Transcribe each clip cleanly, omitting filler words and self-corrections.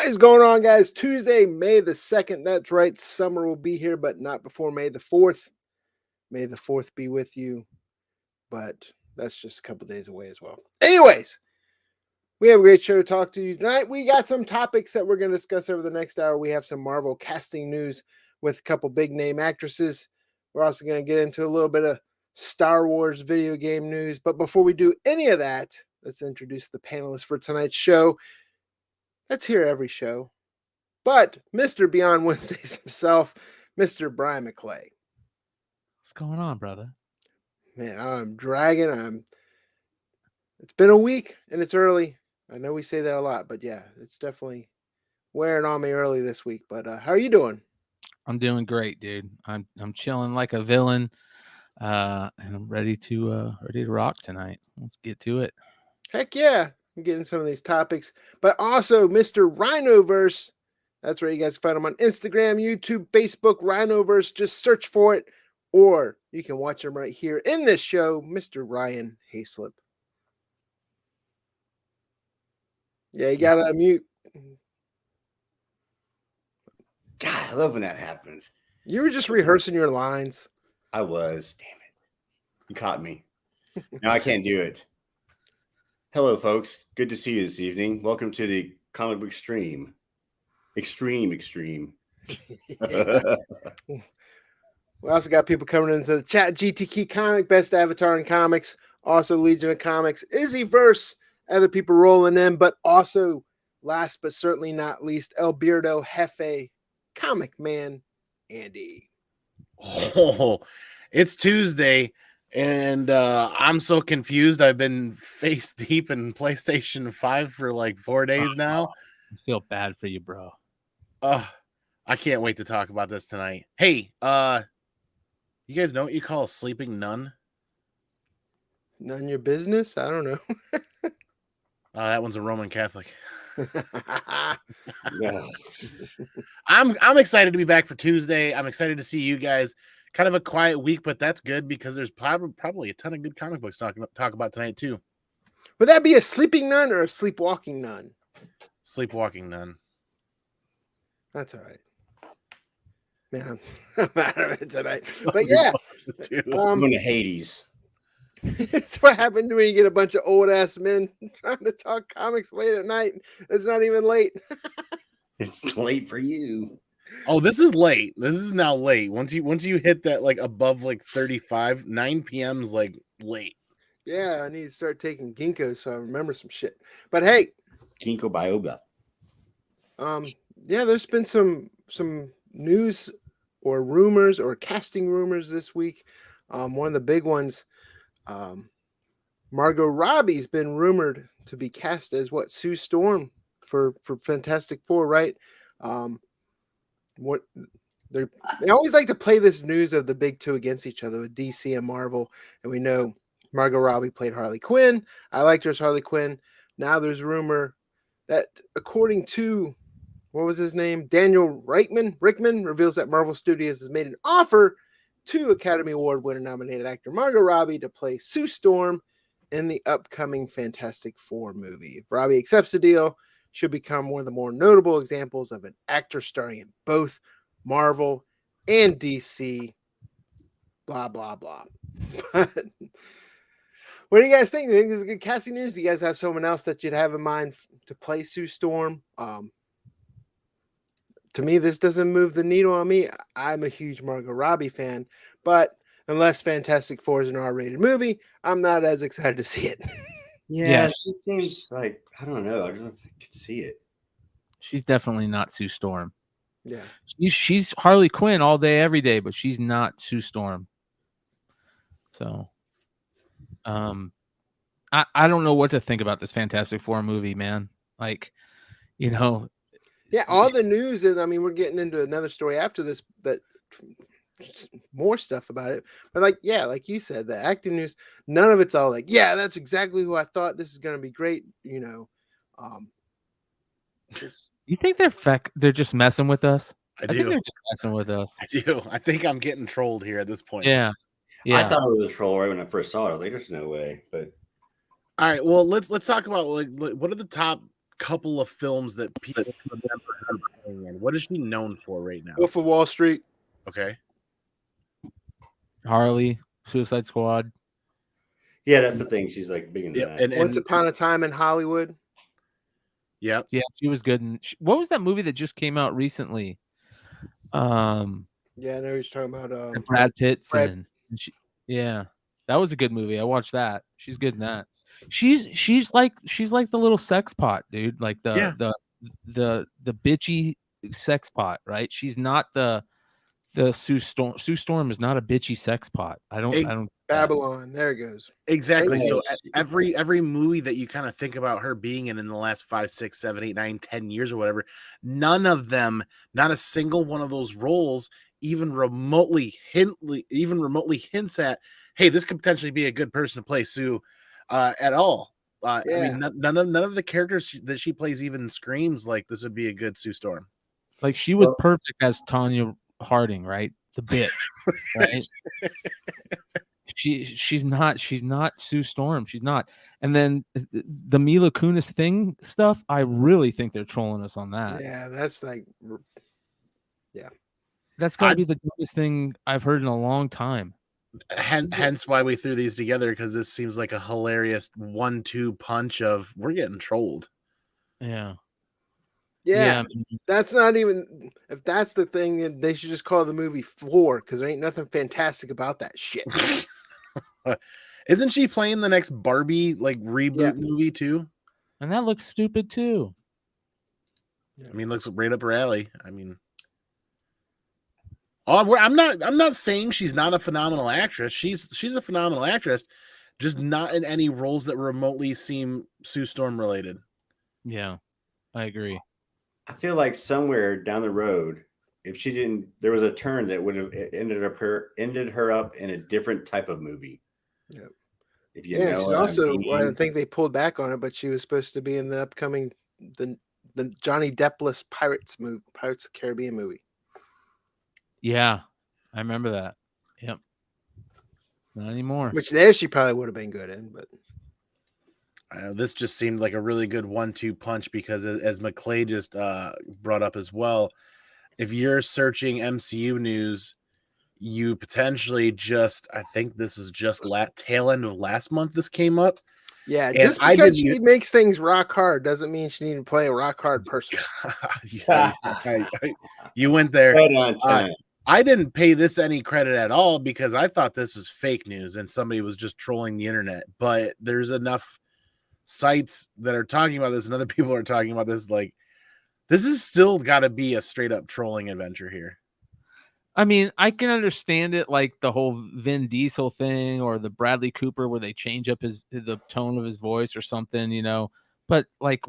What is going on, guys? Tuesday, May the 2nd. That's right. Summer will be here, but not before May the 4th. May the 4th be with you, but that's just a couple days away as well. Anyways, we have a great show to talk to you tonight. We got some topics that we're going to discuss over the next hour. We have some Marvel casting news with a couple big name actresses. We're also going to get into a little bit of Star Wars video game news. But before we do any of that, let's introduce the panelists for tonight's show. That's here every show. But Mr. Beyond Wednesdays himself, Mr. Bryan McClay. What's going on, brother? Man, I'm dragging. It's been a week and it's early. I know we say that a lot, but yeah, it's definitely wearing on me early this week. But how are you doing? I'm doing great, dude. I'm chilling like a villain. And I'm ready to rock tonight. Let's get to it. Heck yeah. I'm getting some of these topics. But also Mr. Rhynoverse. That's where you guys find him on Instagram, YouTube, Facebook, Rhynoverse. Just search for it. Or you can watch him right here in this show, Mr. Ryan Hayslip. Yeah, you gotta unmute. God, I love when that happens. You were just rehearsing your lines. I was. Damn it. You caught me. Now I can't do it. Hello, folks. Good to see you this evening. Welcome to the comic book stream. Extreme. We also got people coming into the chat. GTK Comic, Best Avatar in Comics. Also Legion of Comics. Izzyverse. Other people rolling in. But also, last but certainly not least, El Beardo Jefe, ComicManAndy. Oh, it's Tuesday, and I'm so confused. I've been face deep in PlayStation 5 for like 4 days now. I feel bad for you, bro. I can't wait to talk about this tonight. Hey, you guys know what you call a sleeping nun? None your business? I don't know. That one's a Roman Catholic. Yeah. I'm excited to be back for Tuesday. I'm excited to see you guys. Kind of a quiet week, but that's good because there's probably a ton of good comic books to talk about tonight too. Would that be a sleeping nun or a sleepwalking nun? Sleepwalking nun. That's all right. Man, I'm out of it tonight. But yeah, I'm going to Hades. it's what happened when you get a bunch of old ass men trying to talk comics late at night. It's not even late. It's late for you. Oh, this is late. This is now late. Once you hit that like above like 35, 9 p.m. is like late. Yeah, I need to start taking ginkgo so I remember some shit. But hey, Ginkgo biloba. Yeah, there's been some news or rumors or casting rumors this week. One of the big ones, Margot Robbie's been rumored to be cast as Sue Storm for Fantastic Four, right? They always like to play this news of the big two against each other with DC and Marvel, and we know Margot Robbie played Harley Quinn. I liked her as Harley Quinn. Now there's rumor that according to what was his name? Daniel Rickman reveals that Marvel Studios has made an offer to Academy Award winner nominated actor Margot Robbie to play Sue Storm in the upcoming Fantastic Four movie. If Robbie accepts the deal, should become one of the more notable examples of an actor starring in both Marvel and DC. Blah, blah, blah. But what do you guys think? Do you think this is good casting news? Do you guys have someone else that you'd have in mind to play Sue Storm? To me, this doesn't move the needle on me. I'm a huge Margot Robbie fan, but unless Fantastic Four is an R-rated movie, I'm not as excited to see it. Yeah, she seems like, I don't know. I don't know if I could see it. She's definitely not Sue Storm. Yeah. She's Harley Quinn all day, every day, but she's not Sue Storm. So, I don't know what to think about this Fantastic Four movie, man. Like, you know. Yeah, all the news, and I mean, we're getting into another story after this, that more stuff about it. But like you said, the acting news, none of it's all like, yeah, that's exactly who I thought. This is going to be great. You know, you think they're just messing with us? I think they're just messing with us. I do. I think I'm getting trolled here at this point. Yeah. I thought it was a troll right when I first saw it. I was like, there's no way. But all right, well, let's talk about like what are the top couple of films that people remember her playing in. What is she known for right now? Wolf of Wall Street. Okay. Harley, Suicide Squad. Yeah, that's the thing. She's like big into Yeah, that. Once Upon a Time in Hollywood. yeah. Yeah, she was good. And what was that movie that just came out recently? Yeah, I know what you're talking about. That Brad Pitt's Brad- in. And yeah, that was a good movie. I watched that. She's good in that. She's like the little sex pot, dude. Like the bitchy sex pot, right? She's not the Sue Storm. Sue Storm is not a bitchy sex pot. I don't. Babylon. There it goes. Exactly. Hey, So every movie that you kind of think about her being in the last 5, 6, 7, 8, 9, 10 years or whatever, none of them, not a single one of those roles even remotely hints at, hey, this could potentially be a good person to play Sue at all. I mean, none of the characters that she plays even screams like this would be a good Sue Storm. Like she was perfect as Tanya Harding, right? The bitch, right? She's not Sue Storm. She's not. And then the Mila Kunis thing stuff, I really think they're trolling us on that. Yeah, that's like, yeah. That's got to be the dumbest thing I've heard in a long time. Hence why we threw these together, because this seems like a hilarious 1-2 punch of we're getting trolled. Yeah. Yeah, that's not even. If that's the thing, then they should just call the movie Floor, because there ain't nothing fantastic about that shit. Isn't she playing the next Barbie like reboot movie too? And that looks stupid too. I mean, looks right up her alley. I mean, I'm not saying she's not a phenomenal actress. She's a phenomenal actress, just not in any roles that remotely seem Sue Storm related. Yeah, I agree. I feel like somewhere down the road, if she didn't, there was a turn that would have ended her up in a different type of movie. Yeah. If you Yeah, know she's what also. I mean. Well, I think they pulled back on it, but she was supposed to be in the upcoming the Johnny Deppless Pirates of the Caribbean movie. Yeah, I remember that. Yep. Not anymore. Which there she probably would have been good in, but this just seemed like a really good 1-2 punch, because as McClay just brought up as well, if you're searching MCU news, you potentially I think this is just tail end of last month this came up. yeah, And just because she makes things rock hard doesn't mean she needs to play a rock hard person. You went there. Right on time. I didn't pay this any credit at all, because I thought this was fake news and somebody was just trolling the internet. But there's enough sites that are talking about this and other people are talking about this. Like, this is still got to be a straight up trolling adventure here. I mean, I can understand it, like the whole Vin Diesel thing or the Bradley Cooper where they change up the tone of his voice or something, you know. But like,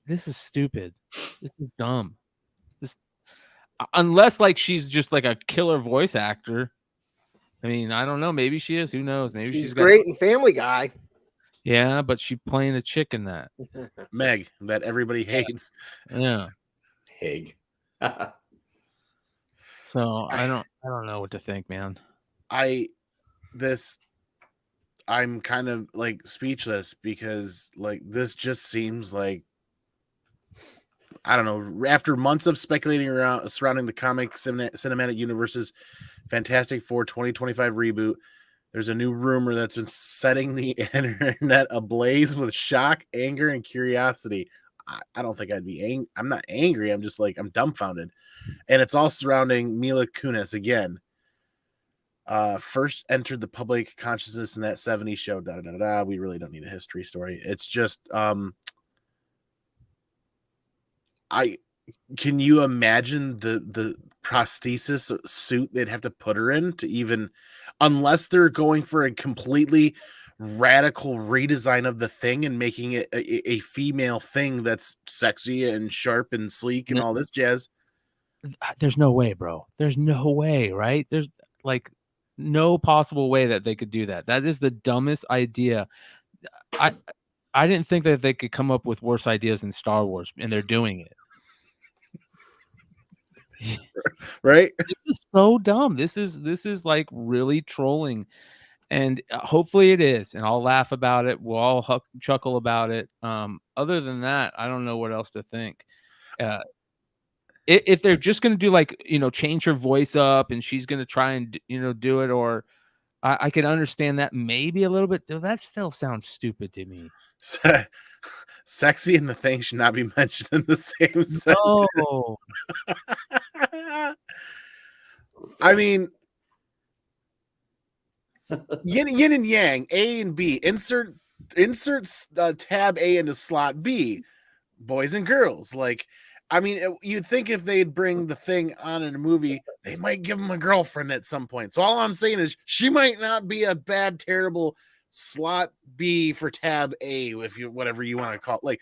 this is stupid. This is dumb. Unless like she's just like a killer voice actor. I mean, I don't know. Maybe she is. Who knows? Maybe she's great in Family Guy. Yeah, but she's playing a chick in that. Meg, that everybody hates. Yeah. Pig. So I don't know what to think, man. I'm kind of like speechless, because like this just seems like, I don't know, after months of speculating around surrounding the comic cinematic universe's Fantastic Four 2025 reboot, there's a new rumor that's been setting the internet ablaze with shock, anger, and curiosity. I don't think I'd be angry. I'm not angry. I'm just like, I'm dumbfounded. And it's all surrounding Mila Kunis again. First entered the public consciousness in that 70s show. We really don't need a history story. It's just, can you imagine the prosthesis suit they'd have to put her in to even, unless they're going for a completely radical redesign of the thing and making it a female thing that's sexy and sharp and sleek and all this jazz. There's no way, bro. There's no way, right? There's like no possible way that they could do that. That is the dumbest idea. I didn't think that they could come up with worse ideas than Star Wars, and they're doing it. Right? This is so dumb. This is like really trolling. And hopefully it is, and I'll laugh about it. We'll all chuckle about it. Other than that, I don't know what else to think. If they're just going to do like, change her voice up and she's going to try and, do it, or I can understand that maybe a little bit. Though that still sounds stupid to me. Sexy and the thing should not be mentioned in the same sentence. Oh, I mean, yin and yang, A and B. Insert tab A into slot B. Boys and girls. Like, I mean, you'd think if they'd bring the thing on in a movie, they might give him a girlfriend at some point. So all I'm saying is she might not be a bad, terrible slot B for tab A, if you whatever you want to call it. Like,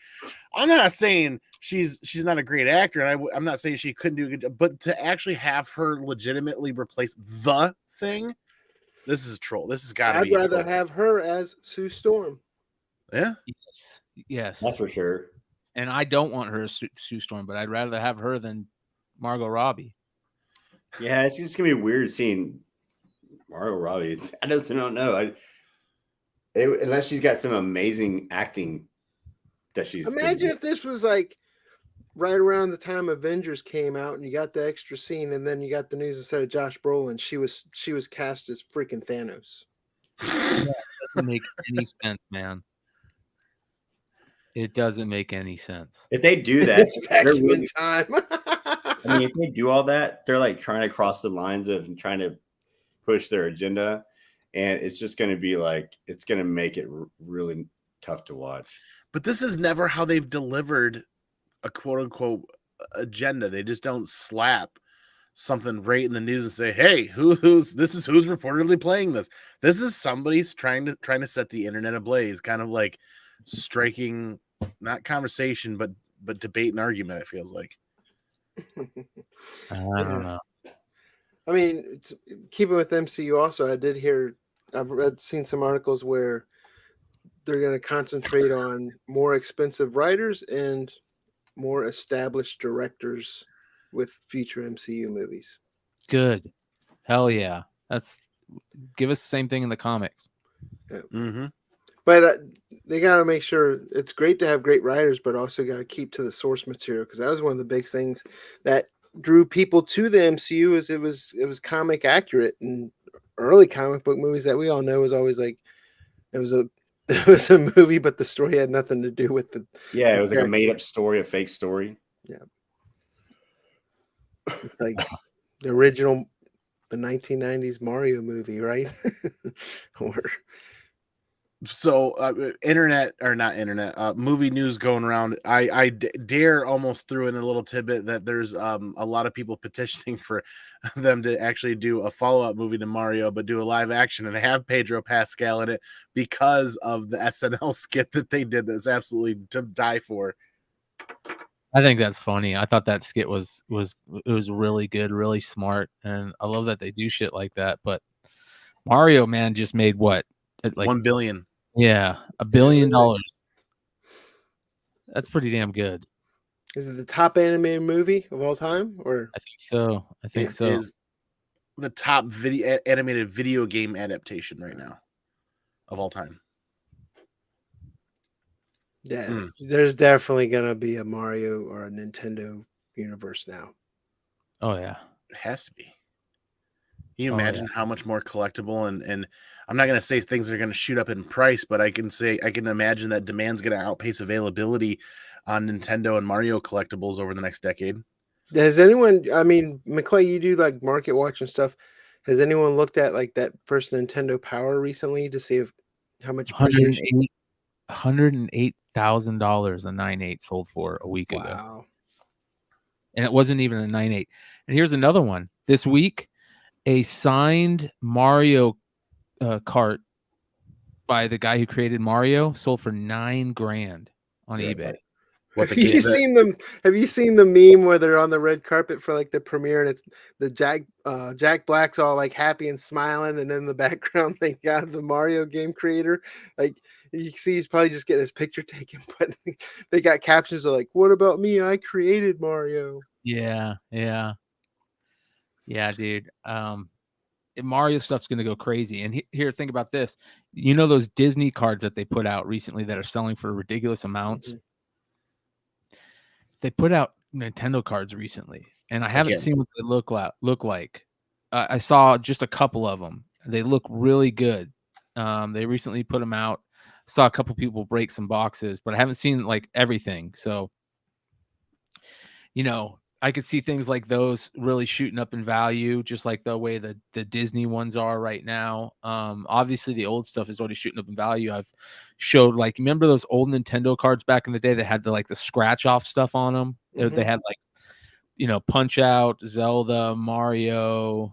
I'm not saying she's not a great actor, and I'm not saying she couldn't do a good, but to actually have her legitimately replace the thing, this is a troll. This has got to be. I'd rather have her as Sue Storm. Yeah. Yes, that's for sure. And I don't want her as Sue Storm, but I'd rather have her than Margot Robbie. Yeah, it's just gonna be weird seeing Margot Robbie. I just don't know. Unless she's got some amazing acting that she's. Imagine if this was like right around the time Avengers came out, and you got the extra scene, and then you got the news instead of Josh Brolin, she was cast as freaking Thanos. That doesn't make any sense, man. It doesn't make any sense. If they do that, It's vacuum in time. I mean, if they do all that, they're like trying to cross the lines of trying to push their agenda, and it's just going to be like it's going to make it really tough to watch. But this is never how they've delivered a quote unquote agenda. They just don't slap something right in the news and say, "Hey, who's reportedly playing this?" This is somebody's trying to set the internet ablaze, kind of like striking not conversation but debate and argument. It feels like. I don't know. I mean, keeping with MCU, also, I've seen some articles where they're going to concentrate on more expensive writers and more established directors with future MCU movies. Good. Hell yeah. Give us the same thing in the comics. Yeah. Mm-hmm. But they got to make sure it's great to have great writers, but also got to keep to the source material, because that was one of the big things that drew people to the MCU. Is it was comic accurate, and early comic book movies that we all know was always like it was a movie, but the story had nothing to do with the. Yeah, it was like a made up story, a fake story. Yeah, it's like the original, the 1990s Mario movie, right? So movie news going around. I dare almost threw in a little tidbit that there's a lot of people petitioning for them to actually do a follow-up movie to Mario, but do a live action and have Pedro Pascal in it because of the SNL skit that they did. That's absolutely to die for. I think that's funny. I thought that skit was really good, really smart, and I love that they do shit like that. But Mario, man, just made what, like $1 billion. Yeah, $1 billion. That's pretty damn good. Is it the top animated movie of all time? Or I think so. It is the top animated video game adaptation right now of all time. Yeah, there's definitely gonna be a Mario or a Nintendo universe now. Oh yeah, it has to be. Can you imagine how much more collectible and I'm not going to say things are going to shoot up in price, but I can imagine that demand's going to outpace availability on Nintendo and Mario collectibles over the next decade. Has anyone, I mean, McClay, you do like market watch and stuff. Has anyone looked at like that first Nintendo Power recently to see how much $108,000 a 9.8 sold for a week ago. Wow. And it wasn't even a 9.8. And here's another one. This week, a signed Mario cart by the guy who created Mario sold for $9,000 on eBay. Have you seen the meme where they're on the red carpet for like the premiere and it's the Jack Black's all like happy and smiling, and in the background they got the Mario game creator. Like you can see he's probably just getting his picture taken, but they got captions of like, "What about me? I created Mario." Yeah, dude. Mario stuff's going to go crazy. And here, think about this. You know those Disney cards that they put out recently that are selling for ridiculous amounts? Mm-hmm. They put out Nintendo cards recently, and I haven't seen what they look like. I saw just a couple of them. They look really good. They recently put them out. Saw a couple people break some boxes, but I haven't seen like everything. So, I could see things like those really shooting up in value, just like the way the Disney ones are right now. Obviously the old stuff is already shooting up in value. I've showed remember those old Nintendo cards back in the day that had the scratch off stuff on them. Mm-hmm. They had Punch Out, Zelda, Mario,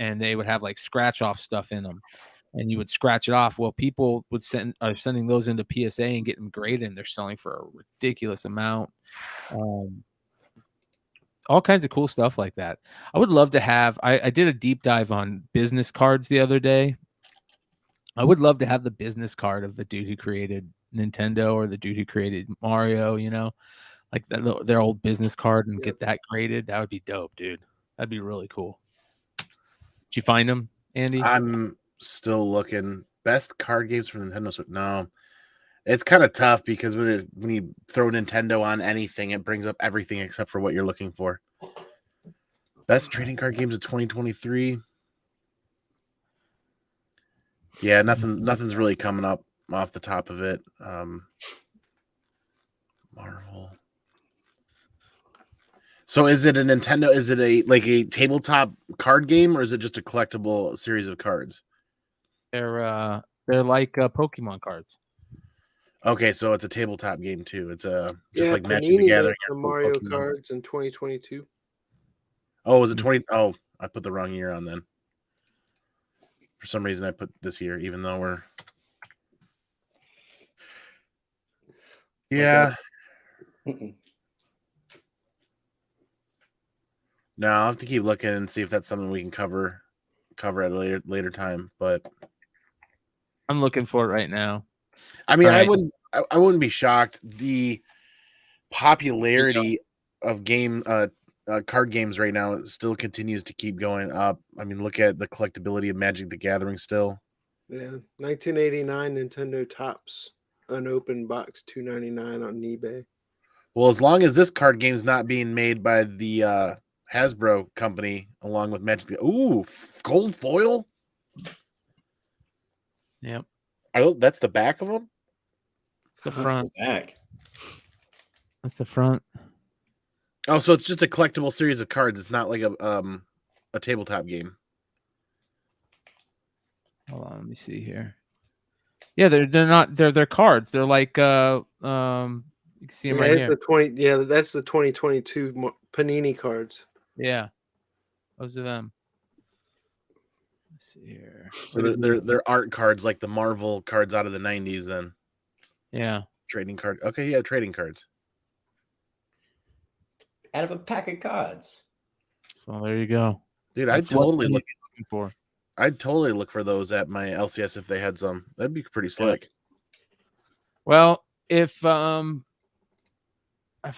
and they would have scratch off stuff in them. And you would scratch it off. Well, people are sending those into PSA and getting graded, and they're selling for a ridiculous amount. All kinds of cool stuff like that. I would love to have. I did a deep dive on business cards the other day. I would love to have the business card of the dude who created Nintendo or the dude who created Mario. Their old business card and get that graded. That would be dope, dude. That'd be really cool. Did you find them, Andy? I'm still looking. Best card games for Nintendo Switch. No, it's kind of tough because when you throw Nintendo on anything, it brings up everything except for what you're looking for. Best trading card games of 2023. Yeah, nothing's really coming up off the top of it. Marvel. So is it a Nintendo? Is it a tabletop card game, or is it just a collectible series of cards? They're like Pokemon cards. Okay, so it's a tabletop game too. It's just like Magic Panini the Gathering. The Mario cards in 2022. Oh, was it 20? Oh, I put the wrong year on then. For some reason, I put this year, even though we're. Yeah. Okay. No, I'll have to keep looking and see if that's something we can cover at a later time. But I'm looking for it right now. I mean, right. I wouldn't be shocked. The popularity of card games right now still continues to keep going up. I mean, look at the collectability of Magic the Gathering still. Yeah, 1989 Nintendo Topps unopened box, $2.99 on eBay. Well, as long as this card game's not being made by the Hasbro company, along with Magic. Ooh, gold foil. Yep. That's the back of them. It's the front. Back. That's the front. Oh, so it's just a collectible series of cards. It's not like a tabletop game. Hold on, let me see here. Yeah, they're not. They're cards. They're like you can see them right here. That's the 2022 Panini cards. Yeah, those are them. Let's see here. So they're art cards like the Marvel cards out of the 90s. Then. Yeah. Trading card. Okay, yeah, trading cards. Out of a pack of cards. So there you go. Dude, I'd totally look for those at my LCS if they had some. That'd be pretty slick. Well, if I've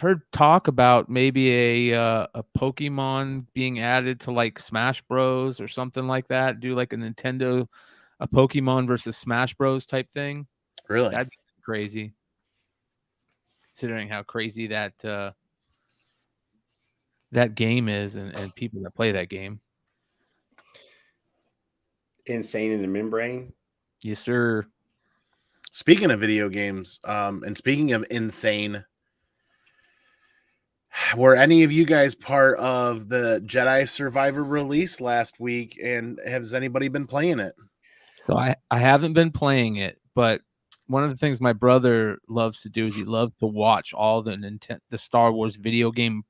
heard talk about maybe a Pokemon being added to Smash Bros or something like that. Do a Nintendo, a Pokemon versus Smash Bros type thing. Really? That'd be crazy. Considering how crazy that game is and people that play that game. Insane in the membrane. Yes, sir. Speaking of video games, and speaking of insane, were any of you guys part of the Jedi Survivor release last week? And has anybody been playing it? So I haven't been playing it, but one of the things my brother loves to do is he loves to watch all the Star Wars video game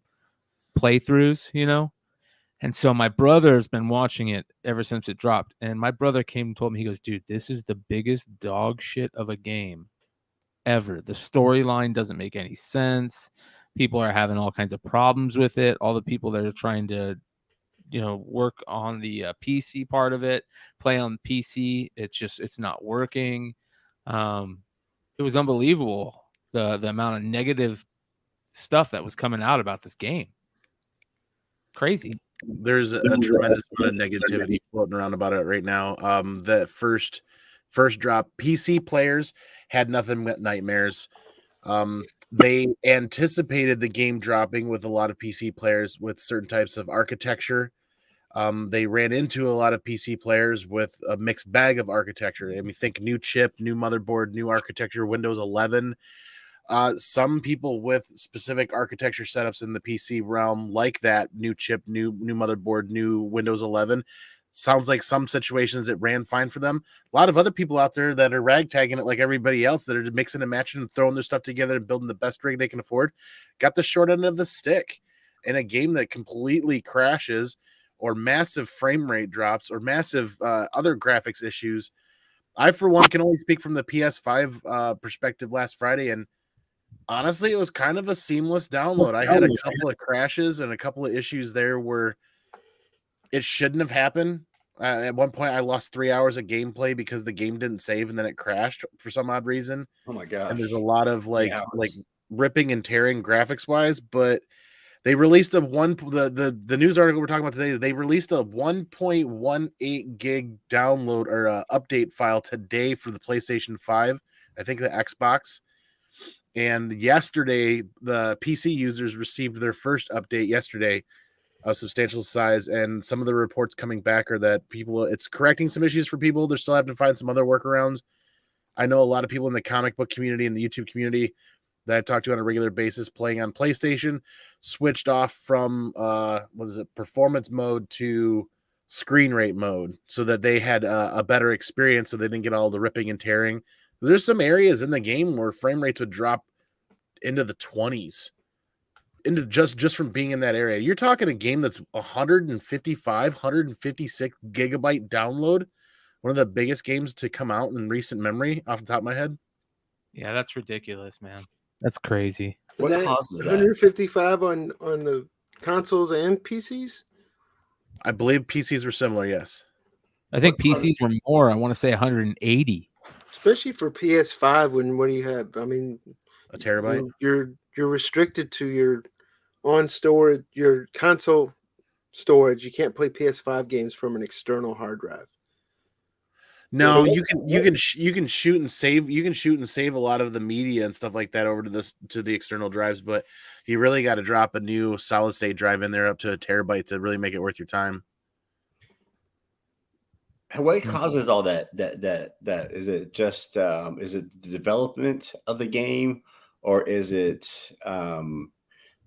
playthroughs, And so my brother has been watching it ever since it dropped. And my brother came and told me, he goes, dude, this is the biggest dog shit of a game ever. The storyline doesn't make any sense. People are having all kinds of problems with it. All the people that are trying to, work on the PC part of it, play on PC, it's not working. It was unbelievable, the amount of negative stuff that was coming out about this game. Crazy. there's a tremendous amount of negativity floating around about it right now. The first drop, PC players had nothing but nightmares. They anticipated the game dropping with a lot of PC players with certain types of architecture. They ran into a lot of PC players with a mixed bag of architecture. I mean, think new chip, new motherboard, new architecture, Windows 11. Some people with specific architecture setups in the PC realm like that, new chip, new motherboard, new Windows 11. Sounds like some situations it ran fine for them. A lot of other people out there that are ragtagging it like everybody else, that are mixing and matching and throwing their stuff together and building the best rig they can afford, got the short end of the stick in a game that completely crashes, or massive frame rate drops, or massive other graphics issues. I, for one, can only speak from the PS5 perspective last Friday, and honestly, it was kind of a seamless download. I had a couple of crashes and a couple of issues there where it shouldn't have happened. At one point, I lost 3 hours of gameplay because the game didn't save and then it crashed for some odd reason. Oh my gosh! And there's a lot of like ripping and tearing graphics wise, but they released the news article we're talking about today. They released a 1.18 gig download or update file today for the PlayStation 5. I think the Xbox. And yesterday, the PC users received their first update yesterday of substantial size. And some of the reports coming back are that it's correcting some issues for people. They're still having to find some other workarounds. I know a lot of people in the comic book community and the YouTube community that I talk to on a regular basis playing on PlayStation switched off from performance mode to screen rate mode so that they had a better experience, so they didn't get all the ripping and tearing. There's some areas in the game where frame rates would drop into the 20s, into just from being in that area. You're talking a game that's 156 gigabyte download, one of the biggest games to come out in recent memory off the top of my head. Yeah, that's ridiculous, man. That's crazy. What causes that? 155 on the consoles and PCs? I believe PCs were similar, yes. I think PCs were more. I want to say 180. Especially for PS5, what do you have? I mean, a terabyte. You're restricted to your your console storage. You can't play PS5 games from an external hard drive. No, you can shoot and save. You can shoot and save a lot of the media and stuff like that over to the external drives, but you really got to drop a new solid state drive in there up to a terabyte to really make it worth your time. What causes all that? Is it just is it the development of the game, or is it I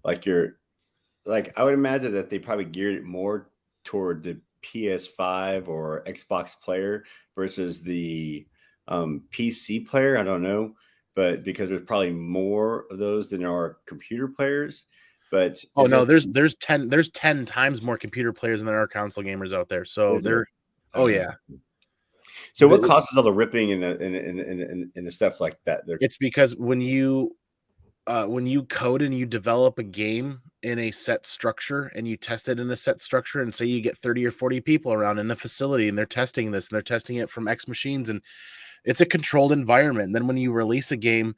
would imagine that they probably geared it more toward the PS5 or Xbox player versus the PC player. I don't know, but because there's probably more of those than there are computer players. But there's 10 times more computer players than there are console gamers out there. So yeah. So what causes all the ripping and the stuff like that? It's because when you code and you develop a game in a set structure and you test it in a set structure, and say you get 30 or 40 people around in a facility and they're testing this and they're testing it from X machines, and it's a controlled environment. And then when you release a game,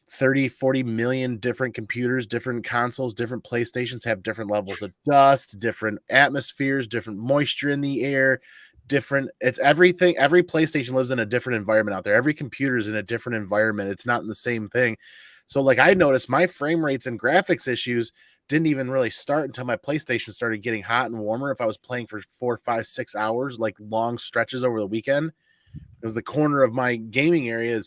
30, 40 million different computers, different consoles, different PlayStations have different levels of dust, different atmospheres, different moisture in the air, it's everything. Every PlayStation lives in a different environment out there. Every computer is in a different environment. It's not in the same thing. So like I noticed my frame rates and graphics issues didn't even really start until my PlayStation started getting hot and warmer. If I was playing for 4, 5, 6 hours, like long stretches over the weekend, because the corner of my gaming area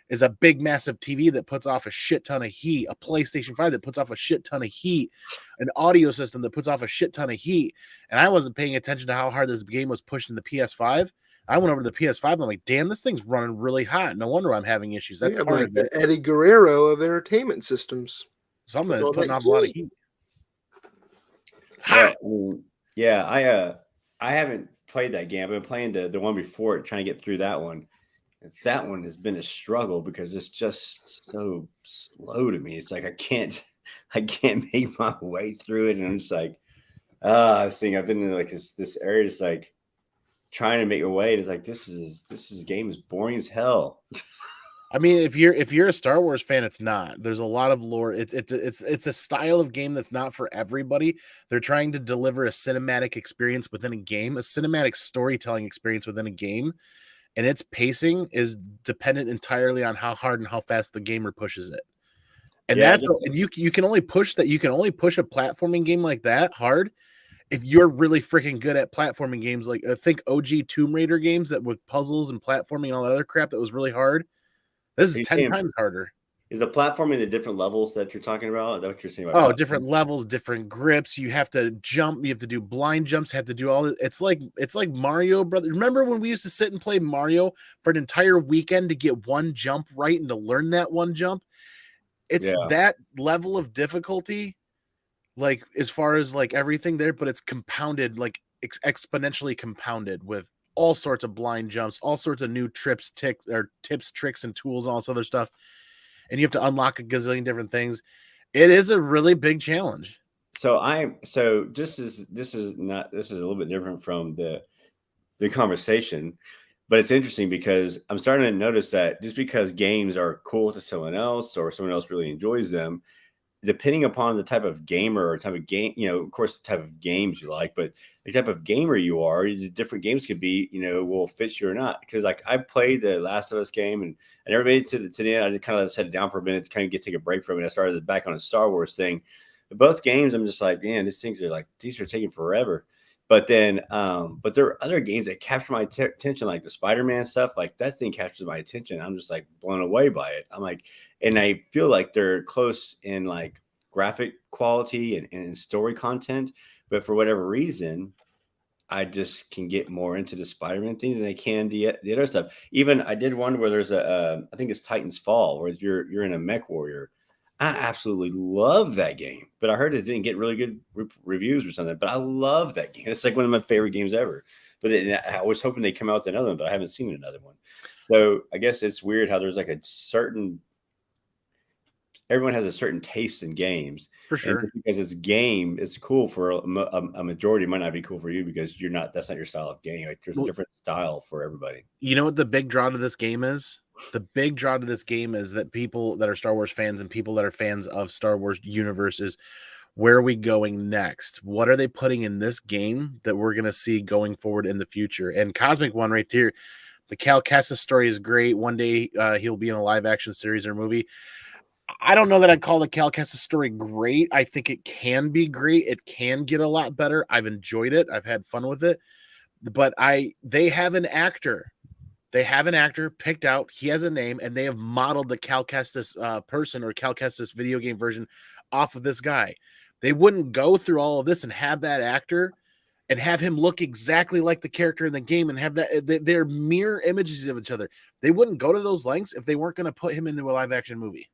is a big, massive TV that puts off a shit ton of heat, a PlayStation 5 that puts off a shit ton of heat, an audio system that puts off a shit ton of heat. And I wasn't paying attention to how hard this game was pushing the PS5. I went over to the PS5 and I'm like, damn, this thing's running really hot. No wonder I'm having issues. That's part of the Eddie Guerrero of entertainment systems. Something that's putting off a lot of heat. I haven't played that game. I've been playing the one before it, trying to get through that one. And that one has been a struggle because it's just so slow to me. It's like I can't make my way through it, and I'm just like, I was thinking I've been in like this area, just like trying to make a way. And it's like this game is boring as hell. I mean, if you're a Star Wars fan, it's not. There's a lot of lore. It's a style of game that's not for everybody. They're trying to deliver a cinematic experience within a game, a cinematic storytelling experience within a game, and its pacing is dependent entirely on how hard and how fast the gamer pushes it. And Yeah, and you can only push that. You can only push a platforming game like that hard if you're really freaking good at platforming games. Like think OG Tomb Raider games that with puzzles and platforming and all that other crap that was really hard. This is 10 times harder. Is the platforming the different levels that you're talking about? Is that what you're saying Oh, about different levels, different grips. You have to jump. You have to do blind jumps. Have to do all this. It's like Mario, brother. Remember when we used to sit and play Mario for an entire weekend to get one jump right and to learn that one jump? It's that level of difficulty, like as far as like everything there, but it's compounded, like exponentially compounded with all sorts of blind jumps, all sorts of new tips, tricks, and tools, and all this other stuff. And you have to unlock a gazillion different things. It is a really big challenge. So this is a little bit different from the conversation, but it's interesting because I'm starting to notice that just because games are cool to someone else or someone else really enjoys them, depending upon the type of gamer or type of game, of course, the type of games you like, but the type of gamer you are, the different games could be, will fit you or not. Because like I played the Last of Us game and I never made it to the end. I just kind of set it down for a minute to kind of take a break from it. I started back on a Star Wars thing. But both games, I'm just like, man, these are taking forever. But then, but there are other games that capture my attention, like the Spider-Man stuff. Like that thing captures my attention. I'm just like blown away by it. I'm like, and I feel like they're close in like graphic quality and story content. But for whatever reason, I just can get more into the Spider-Man thing than I can the other stuff. Even I did one where there's I think it's Titan's Fall, where you're in a mech warrior. I absolutely love that game, but I heard it didn't get really good reviews or something. But I love that game. It's like one of my favorite games ever. But I was hoping they come out with another one, but I haven't seen another one. So I guess it's weird how there's like everyone has a certain taste in games. For sure. And because it's cool for a majority. It might not be cool for you because that's not your style of game. Like there's a different style for everybody. You know what the big draw to this game is? The big draw to this game is that people that are Star Wars fans and people that are fans of Star Wars universe is, where are we going next? What are they putting in this game that we're going to see going forward in the future? And Cosmic One right here, the Cal Kestis story is great. One day he'll be in a live action series or movie. I don't know that I'd call the Cal Kestis story great. I think it can be great. It can get a lot better. I've enjoyed it. I've had fun with it. But they have an actor. They have an actor picked out. He has a name, and they have modeled the Cal Kestis person or Cal Kestis video game version off of this guy. They wouldn't go through all of this and have that actor and have him look exactly like the character in the game and have that they're mirror images of each other. They wouldn't go to those lengths if they weren't going to put him into a live action movie.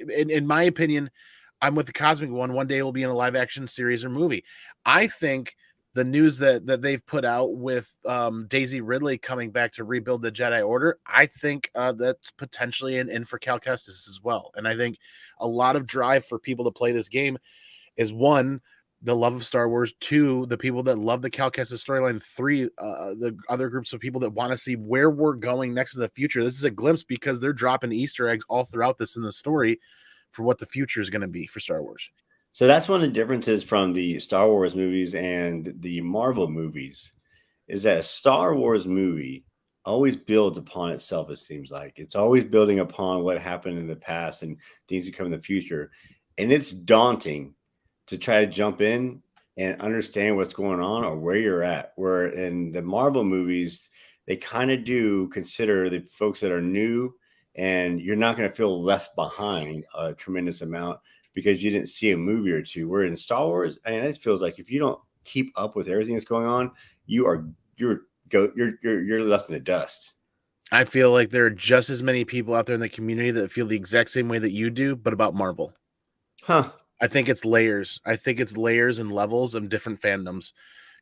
In my opinion, I'm with the Cosmic One. One day he'll be in a live action series or movie. I think the news that they've put out with Daisy Ridley coming back to rebuild the Jedi Order, I think that's potentially an in for Cal Kestis as well. And I think a lot of drive for people to play this game is, one, the love of Star Wars, two, the people that love the Cal Kestis storyline, three, the other groups of people that want to see where we're going next in the future. This is a glimpse because they're dropping Easter eggs all throughout this in the story for what the future is going to be for Star Wars. So that's one of the differences from the Star Wars movies and the Marvel movies, is that a Star Wars movie always builds upon itself. It seems like it's always building upon what happened in the past and things that come in the future. And it's daunting to try to jump in and understand what's going on or where you're at. Where in the Marvel movies, they kind of do consider the folks that are new, and you're not going to feel left behind a tremendous amount because you didn't see a movie or two. Where in Star Wars, and it feels like if you don't keep up with everything that's going on, you're left in the dust. I feel like there are just as many people out there in the community that feel the exact same way that you do, but about Marvel. Huh. I think it's layers. I think it's layers and levels of different fandoms.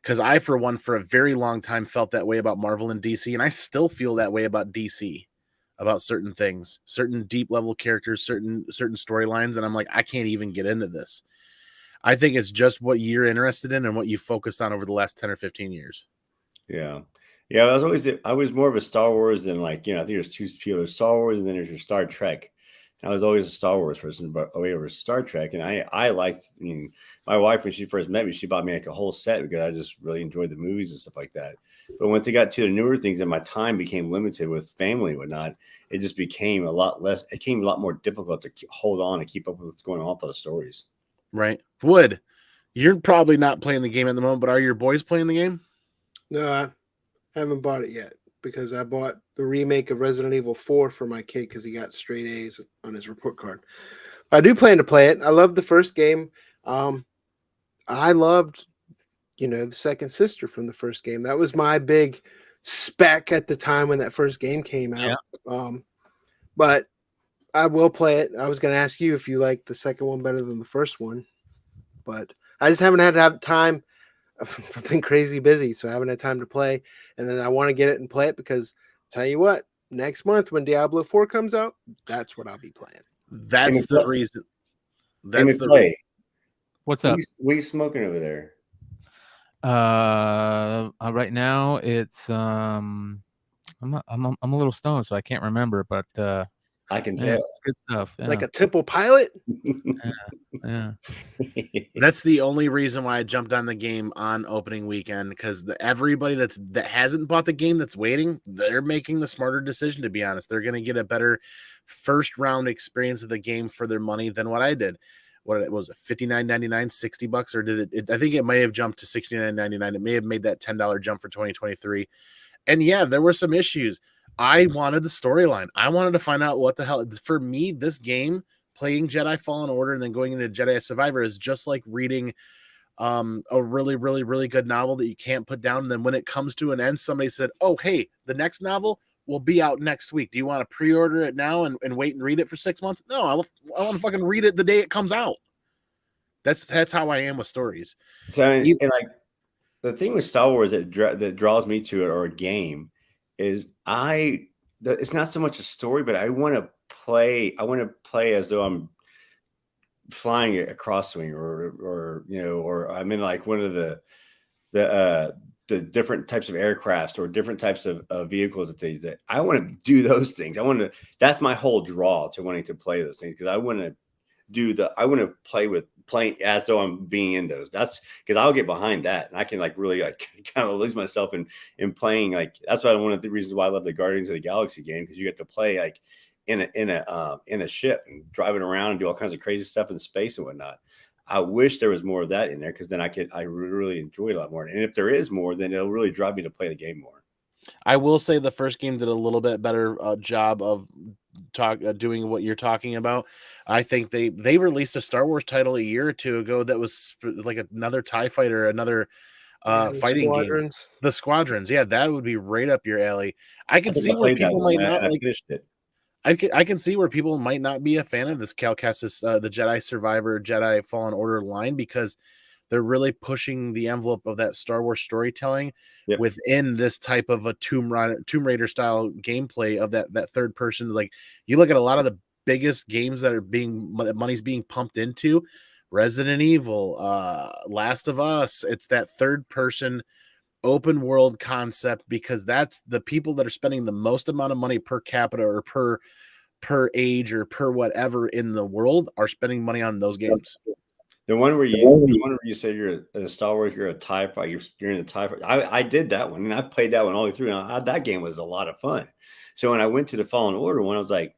Because I, for one, for a very long time felt that way about Marvel and DC, and I still feel that way about DC, about certain things, certain deep level characters, certain storylines, and I'm like, I can't even get into this. I think it's just what you're interested in and what you focused on over the last 10 or 15 years. Yeah. Yeah, I was more of a Star Wars than like, I think there's two people. There's Star Wars and then there's your Star Trek. And I was always a Star Wars person, but over Star Trek. And I liked, my wife, when she first met me, she bought me like a whole set because I just really enjoyed the movies and stuff like that. But once it got to the newer things and my time became limited with family and whatnot, it just became a lot less, it became a lot more difficult to hold on and keep up with what's going on with those stories. Right. Wood, you're probably not playing the game at the moment, but are your boys playing the game? No, I haven't bought it yet because I bought the remake of Resident Evil 4 for my kid because he got straight A's on his report card. I do plan to play it. I loved the first game. I loved, the second sister from the first game. That was my big spec at the time when that first game came out. Yeah. But I will play it. I was going to ask you if you like the second one better than the first one, but I just haven't had to have time. I've been crazy busy, so I haven't had time to play. And then I want to get it and play it because, tell you what, next month when Diablo 4 comes out, that's what I'll be playing. That's the reason. That's the play. What's up? What are you smoking over there? Right now it's I'm a little stoned, so I can't remember, but I can tell. It's good stuff. Yeah. Like a Temple Pilot. Yeah. That's the only reason why I jumped on the game on opening weekend, because everybody that hasn't bought the game that's waiting, they're making the smarter decision. To be honest, they're going to get a better first round experience of the game for their money than what I did. What was it, $59.99, $60, or did it? I think it may have jumped to $69.99. It may have made that $10 jump for 2023. And yeah, there were some issues. I wanted the storyline. I wanted to find out what the hell. For me, this game, playing Jedi Fallen Order and then going into Jedi Survivor, is just like reading a really, really, really good novel that you can't put down. And then when it comes to an end, somebody said, "Oh, hey, the next novel will be out next week. Do you want to pre-order it now and wait and read it for 6 months?" No, I want to fucking read it the day it comes out. That's how I am with stories. So, and like the thing with Star Wars that draws me to it, or a game, is it's not so much a story, but I want to play as though I'm flying a cross-wing or I'm in like one of the different types of aircrafts or different types of vehicles that I want to do those things. That's my whole draw to wanting to play those things, because I want to playing as though I'm being in those. That's because I'll get behind that, and I can like really like kind of lose myself in playing. Like that's one of the reasons why I love the Guardians of the Galaxy game, because you get to play like in a ship and driving around and do all kinds of crazy stuff in space and whatnot. I wish there was more of that in there, because then I really enjoy it a lot more. And if there is more, then it'll really drive me to play the game more. I will say the first game did a little bit better job of doing what you're talking about. I think they released a Star Wars title a year or two ago that was like another TIE fighter, another fighting game. The Squadrons. Yeah, that would be right up your alley. I can see where people might not like it. I can see where people might not be a fan of this Calcassus, the Jedi Survivor, Jedi Fallen Order line, because they're really pushing the envelope of that Star Wars storytelling within this type of a Tomb Raider style gameplay of that third person. Like you look at a lot of the biggest games that are money's being pumped into, Resident Evil, Last of Us. It's that third person open world concept, because that's the people that are spending the most amount of money per capita or per age or per whatever in the world are spending money on those games. The one where you say you're a Star Wars, you're a TIE fighter, you're in a TIE fighter. I did that one, and I played that one all the way through. And that game was a lot of fun. So when I went to the Fallen Order one, I was like,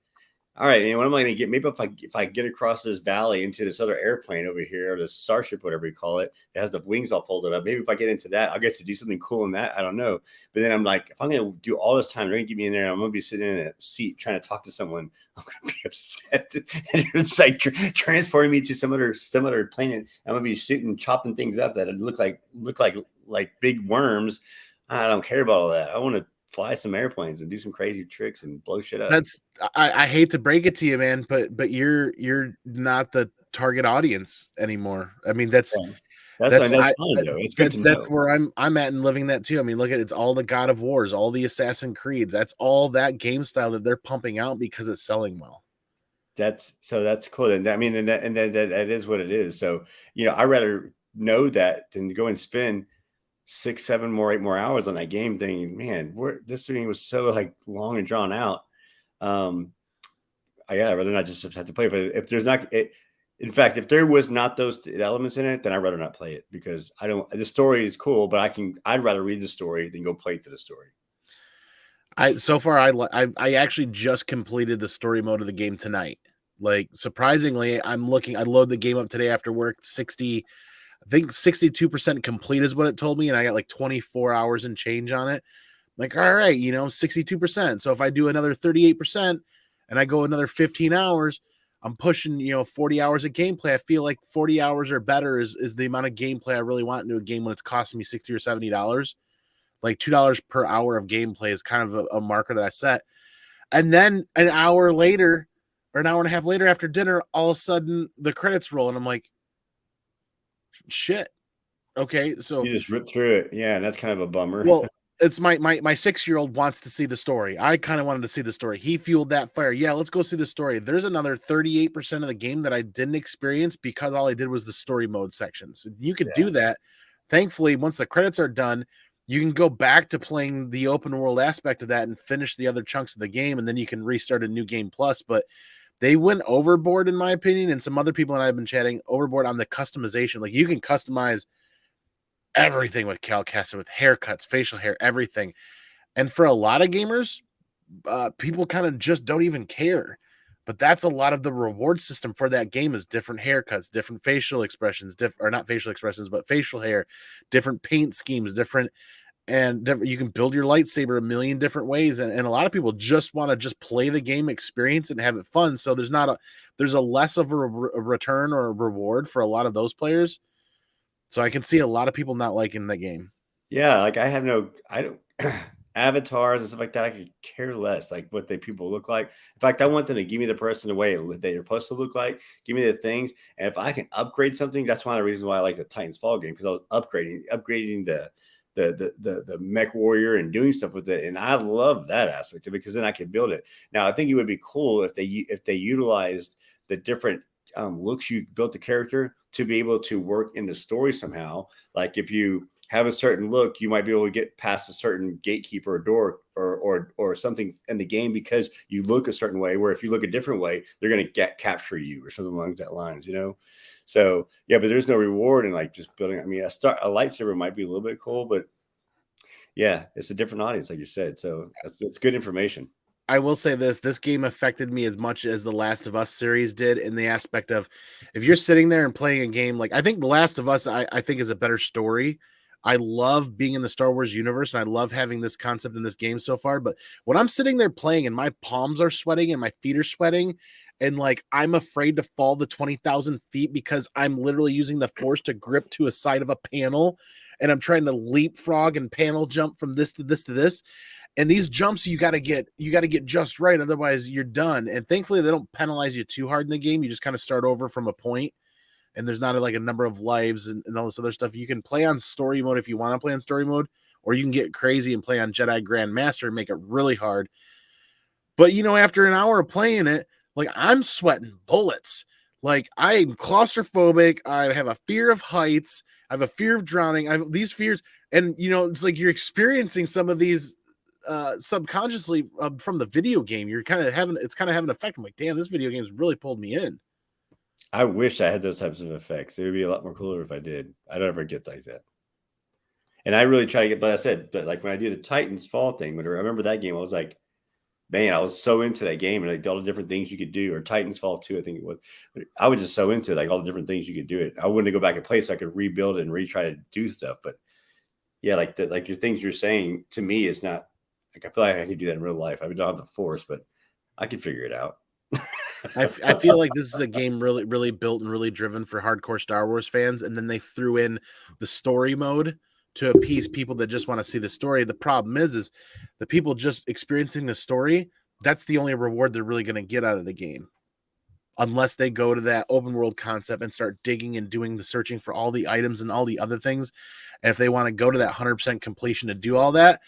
all right, man, what am I going to get? Maybe if I get across this valley into this other airplane over here, or the starship, whatever you call it, it has the wings all folded up. Maybe if I get into that, I'll get to do something cool in that. I don't know. But then I'm like, if I'm going to do all this time, they're going to get me in there, and I'm going to be sitting in a seat trying to talk to someone, I'm going to be upset. And it's like transporting me to some other planet. I'm going to be chopping things up that look like big worms. I don't care about all that. I want to fly some airplanes and do some crazy tricks and blow shit up. I hate to break it to you, man, but you're not the target audience anymore. I mean, that's fine, though. It's good to know. That's where I'm at and living that too. I mean, look at it's all the God of Wars, all the Assassin's Creeds. That's all that game style that they're pumping out because it's selling well. That's cool. And I mean, and that is what it is. So, I'd rather know that than to go and spend 6, 7 more, 8 more hours on that game, thinking, man, this thing was so like long and drawn out. I'd rather not just have to play. But if there's not, in fact, if there was not those elements in it, then I'd rather not play it, because I don't. The story is cool, but I'd rather read the story than go play through the story. I actually just completed the story mode of the game tonight. Like, surprisingly, I load the game up today after work. 62% complete is what it told me, and I got like 24 hours and change on it. I'm like, all right, 62%. So if I do another 38% and I go another 15 hours, I'm pushing, 40 hours of gameplay. I feel like 40 hours or better is the amount of gameplay I really want into a game when it's costing me $60 or $70. Like $2 per hour of gameplay is kind of a marker that I set. And then an hour later, or an hour and a half later after dinner, all of a sudden the credits roll, and I'm like, shit. Okay, so you just rip through it. Yeah, and that's kind of a bummer. Well, it's my 6-year-old wants to see the story. I kind of wanted to see the story. He fueled that fire. Yeah, let's go see the story. There's another 38% of the game that I didn't experience because all I did was the story mode sections. You could do that. Thankfully, once the credits are done, you can go back to playing the open world aspect of that and finish the other chunks of the game, and then you can restart a new game plus. But they went overboard, in my opinion, and some other people and I have been chatting overboard on the customization. Like, you can customize everything with CalCasta, with haircuts, facial hair, everything. And for a lot of gamers, people kind of just don't even care. But that's a lot of the reward system for that game, is different haircuts, different facial expressions, or not facial expressions, but facial hair, different paint schemes, you can build your lightsaber a million different ways. And a lot of people just want to just play the game, experience it, and have it fun. So there's a less of a return or a reward for a lot of those players. So I can see a lot of people not liking the game. Yeah, like I don't avatars and stuff like that. I could care less like what people look like. In fact, I want them to give me the person the way that they're supposed to look like. Give me the things, and if I can upgrade something, that's one of the reasons why I like the Titans Fall game, because I was upgrading the mech warrior and doing stuff with it, and I love that aspect of it, because then I could build it. Now, I think it would be cool if they utilized the different looks you built the character to be able to work in the story somehow. Like, if you have a certain look, you might be able to get past a certain gatekeeper or door or something in the game because you look a certain way, where if you look a different way, they're going to capture you or something along that lines, So yeah, but there's no reward in like just building. I mean, a lightsaber might be a little bit cool, but yeah, it's a different audience, like you said. So it's good information. I will say this game affected me as much as the Last of Us series did, in the aspect of, if you're sitting there and playing a game, like, I think The Last of Us, I think is a better story. I love being in the Star Wars universe, and I love having this concept in this game so far. But when I'm sitting there playing and my palms are sweating and my feet are sweating, and like, I'm afraid to fall the 20,000 feet because I'm literally using the force to grip to a side of a panel, and I'm trying to leapfrog and panel jump from this to this to this. And these jumps, you got to get just right, otherwise you're done. And thankfully, they don't penalize you too hard in the game. You just kind of start over from a point, and there's not a number of lives and all this other stuff. You can play on story mode if you want to play on story mode, or you can get crazy and play on Jedi Grandmaster and make it really hard. But after an hour of playing it, like, I'm sweating bullets. Like, I'm claustrophobic. I have a fear of heights. I have a fear of drowning. I have these fears, and it's like you're experiencing some of these subconsciously from the video game. It's kind of having an effect. I'm like, damn, this video game's really pulled me in. I wish I had those types of effects. It would be a lot more cooler if I did. I don't ever get like that. And I really try to get, but like when I did the Titans Fall thing, when I remember that game, I was like, man, I was so into that game, and like all the different things you could do, or Titans Fall 2, I think it was. I was just so into it, like all the different things you could do it. I wouldn't go back and play so I could rebuild it and retry to do stuff. But yeah, like your things you're saying to me is not like, I feel like I could do that in real life. I don't have the force, but I could figure it out. I feel like this is a game really, really built and really driven for hardcore Star Wars fans, and then they threw in the story mode to appease people that just want to see the story. The problem is the people just experiencing the story, that's the only reward they're really going to get out of the game, unless they go to that open world concept and start digging and doing the searching for all the items and all the other things. And if they want to go to that 100% completion to do all that,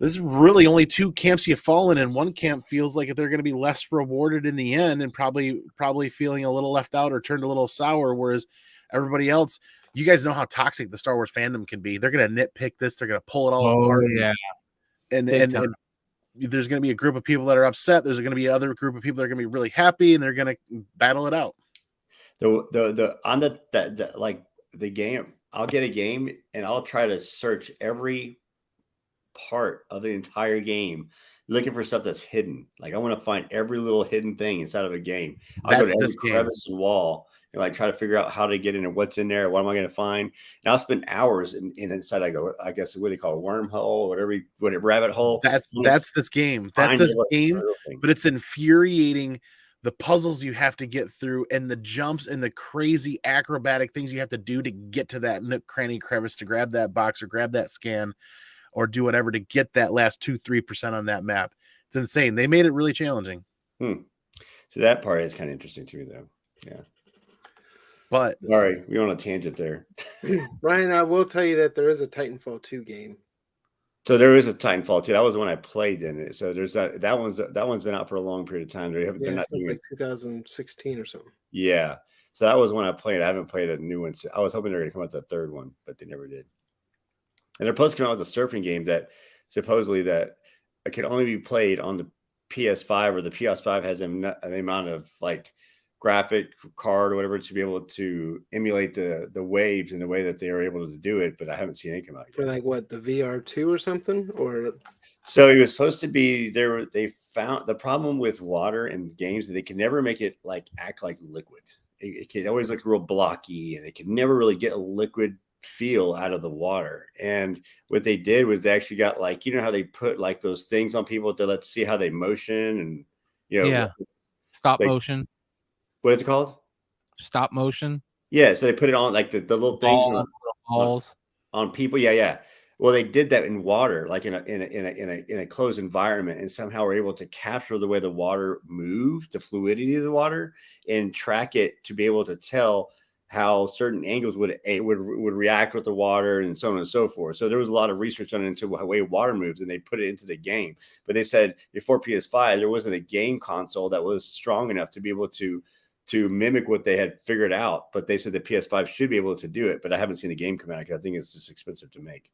there's really only two camps you fall in, and one camp feels like they're going to be less rewarded in the end, and probably feeling a little left out or turned a little sour, whereas everybody else, you guys know how toxic the Star Wars fandom can be. They're going to nitpick this. They're going to pull it all Oh apart. yeah. And Big and, time. and there's going to be a group of people that are upset. There's going to be other group of people that are going to be really happy, and they're going to battle it out. Like the game, I'll get a game and I'll try to search every part of the entire game looking for stuff that's hidden. Like I want to find every little hidden thing inside of a game. I'll go to every crevice and wall and like try to figure out how to get in and what's in there. What am I going to find? And I'll spend hours inside. I go, I guess what they call a wormhole, whatever rabbit hole. That's this game. That's this game, but it's infuriating. The puzzles you have to get through and the jumps and the crazy acrobatic things you have to do to get to that nook, cranny, crevice, to grab that box or grab that scan or do whatever to get that last 2-3% on that map. It's insane. They made it really challenging. So that part is kind of interesting to me, though. Yeah. But sorry, we on a tangent there. Ryan, I will tell you that there is a Titanfall 2 game. So there is a Titanfall 2. That was the one I played in it. So there's that one's been out for a long period of time. They haven't like 2016 or something. Yeah. So that was one I played. I haven't played a new one. I was hoping they were going to come out with the third one, but they never did. And they're supposed to come out with a surfing game that supposedly that it can only be played on the PS5 or the PS5 has an amount of like graphic card or whatever to be able to emulate the waves in the way that they are able to do it, but I haven't seen any come out yet. For like what, the VR2 or something? Or so it was supposed to be there. They found the problem with water in games that they can never make it like act like liquid. It can always look real blocky, and it can never really get a liquid feel out of the water. And what they did was they actually got like, you know how they put like those things on people to let's see how they motion and stop motion. What is it called? Stop motion. Yeah, so they put it on like the little things on people. Yeah. Well, they did that in water, like in a closed environment, and somehow were able to capture the way the water moved, the fluidity of the water, and track it to be able to tell how certain angles would react with the water and so on and so forth. So there was a lot of research done into the way water moves, and they put it into the game. But they said before PS5, there wasn't a game console that was strong enough to be able to mimic what they had figured out. But they said the PS5 should be able to do it. But I haven't seen the game come out because I think it's just expensive to make.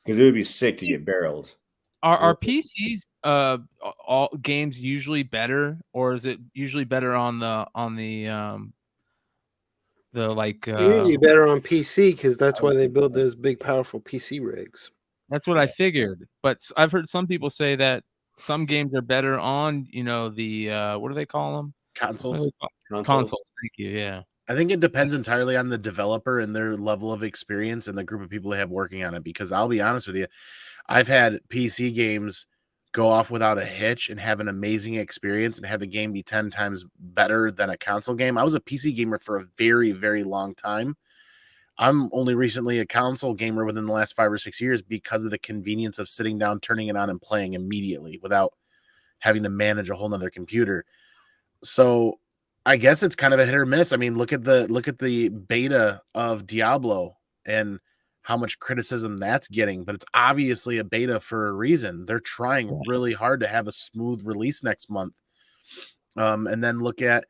Because it would be sick to get barreled. Are PCs all games usually better, or is it usually better on the like? Usually better on PC because that's why they build those big, powerful PC rigs. That's what I figured, but I've heard some people say that some games are better on the what do they call them? Consoles. Consoles. Thank you. Yeah. I think it depends entirely on the developer and their level of experience and the group of people they have working on it. Because I'll be honest with you, I've had PC games go off without a hitch and have an amazing experience and have the game be 10 times better than a console game. I was a PC gamer for a very, very long time. I'm only recently a console gamer within the last 5 or 6 years because of the convenience of sitting down, turning it on, and playing immediately without having to manage a whole nother computer. So I guess it's kind of a hit or miss. I mean, look at the beta of Diablo and how much criticism that's getting, but it's obviously a beta for a reason. They're trying really hard to have a smooth release next month. And then look at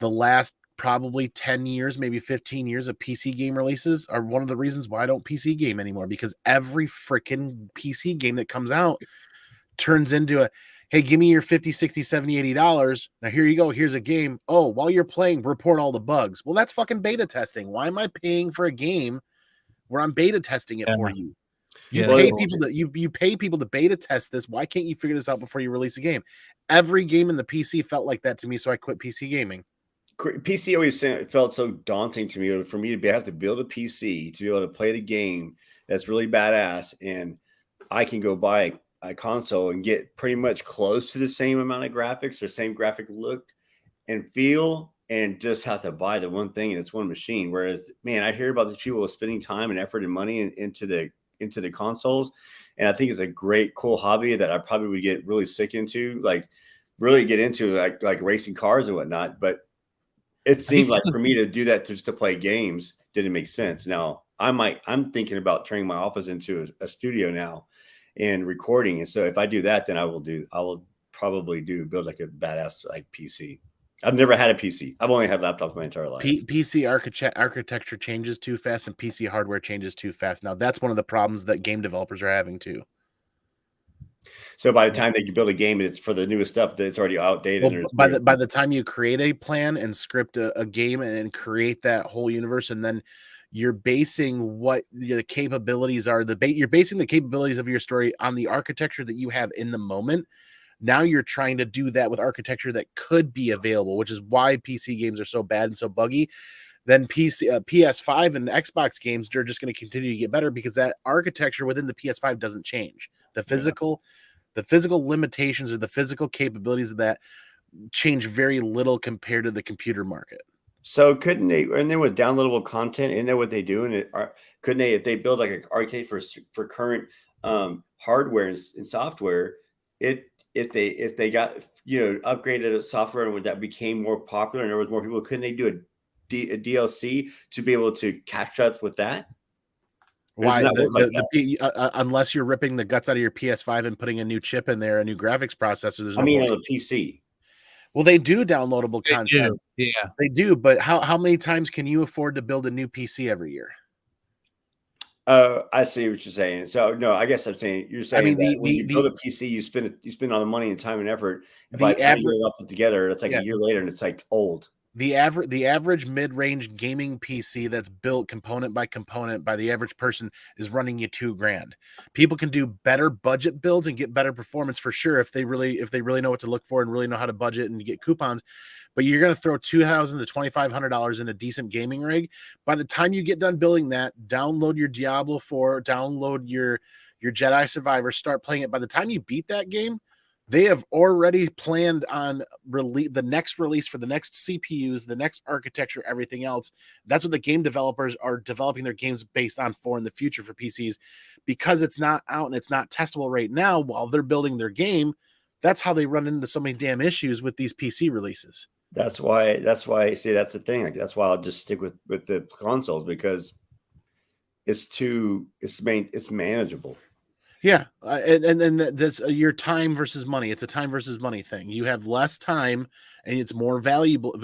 the last probably 10 years, maybe 15 years of PC game releases are one of the reasons why I don't PC game anymore, because every freaking PC game that comes out turns into a, hey, give me your $50, $60, $70, $80. Now here you go. Here's a game. Oh, while you're playing, report all the bugs. Well, that's fucking beta testing. Why am I paying for a game where I'm beta testing it for you? You pay people to beta test this. Why can't you figure this out before you release a game? Every game in the PC felt like that to me, so I quit PC gaming. PC always felt so daunting to me. For me to have to build a PC to be able to play the game that's really badass, and I can go buy a console and get pretty much close to the same amount of graphics or same graphic look and feel, and just have to buy the one thing and it's one machine. Whereas, man, I hear about these people spending time and effort and money into the consoles, and I think it's a great, cool hobby that I probably would get really sick into, like really get into, like racing cars and whatnot. But it seems like for me to do that just to play games didn't make sense. Now I'm thinking about turning my office into a studio now and recording. And so if I do that, then I will probably build like a badass like PC. I've never had a PC. I've only had laptops my entire life. PC architecture changes too fast, and PC hardware changes too fast. Now that's one of the problems that game developers are having too. So by the time they build a game, it's for the newest stuff that it's already outdated. Well, by the time you create a plan and script a game and create that whole universe, and then you're basing what the capabilities are. You're basing the capabilities of your story on the architecture that you have in the moment. Now you're trying to do that with architecture that could be available, which is why PC games are so bad and so buggy. Then PS5 and Xbox games are just going to continue to get better because that architecture within the PS5 doesn't change. The physical limitations or the physical capabilities of that change very little compared to the computer market. So couldn't they, and then with downloadable content, isn't that what they do? And couldn't they, if they build like an arcade for current hardware and software, if they got upgraded software and that became more popular and there was more people, couldn't they do a DLC to be able to catch up with that? Why? Unless you're ripping the guts out of your PS5 and putting a new chip in there, a new graphics processor. There's no point. On the PC. Well, they do downloadable content. Yeah, they do. But how many times can you afford to build a new PC every year? I see what you're saying. So no, I guess I'm saying you're saying when you build a PC, you spend all the money and time and effort. And by the time you put it together, it's like a year later, and it's like old. The average mid-range gaming PC that's built component by component by the average person is running you $2,000. People can do better budget builds and get better performance for sure if they really know what to look for and really know how to budget and get coupons. But you're going to throw $2,000 to $2,500 in a decent gaming rig. By the time you get done building that, download your Diablo 4, download your Jedi Survivor, start playing it. By the time you beat that game, they have already planned on the next release for the next CPUs, the next architecture, everything else. That's what the game developers are developing their games based on for in the future for PCs, because it's not out and it's not testable right now while they're building their game. That's how they run into so many damn issues with these PC releases. That's why. See, that's the thing. Like, that's why I'll just stick with the consoles, because it's manageable. Yeah, and that's your time versus money. It's a time versus money thing. You have less time, and it's more valuable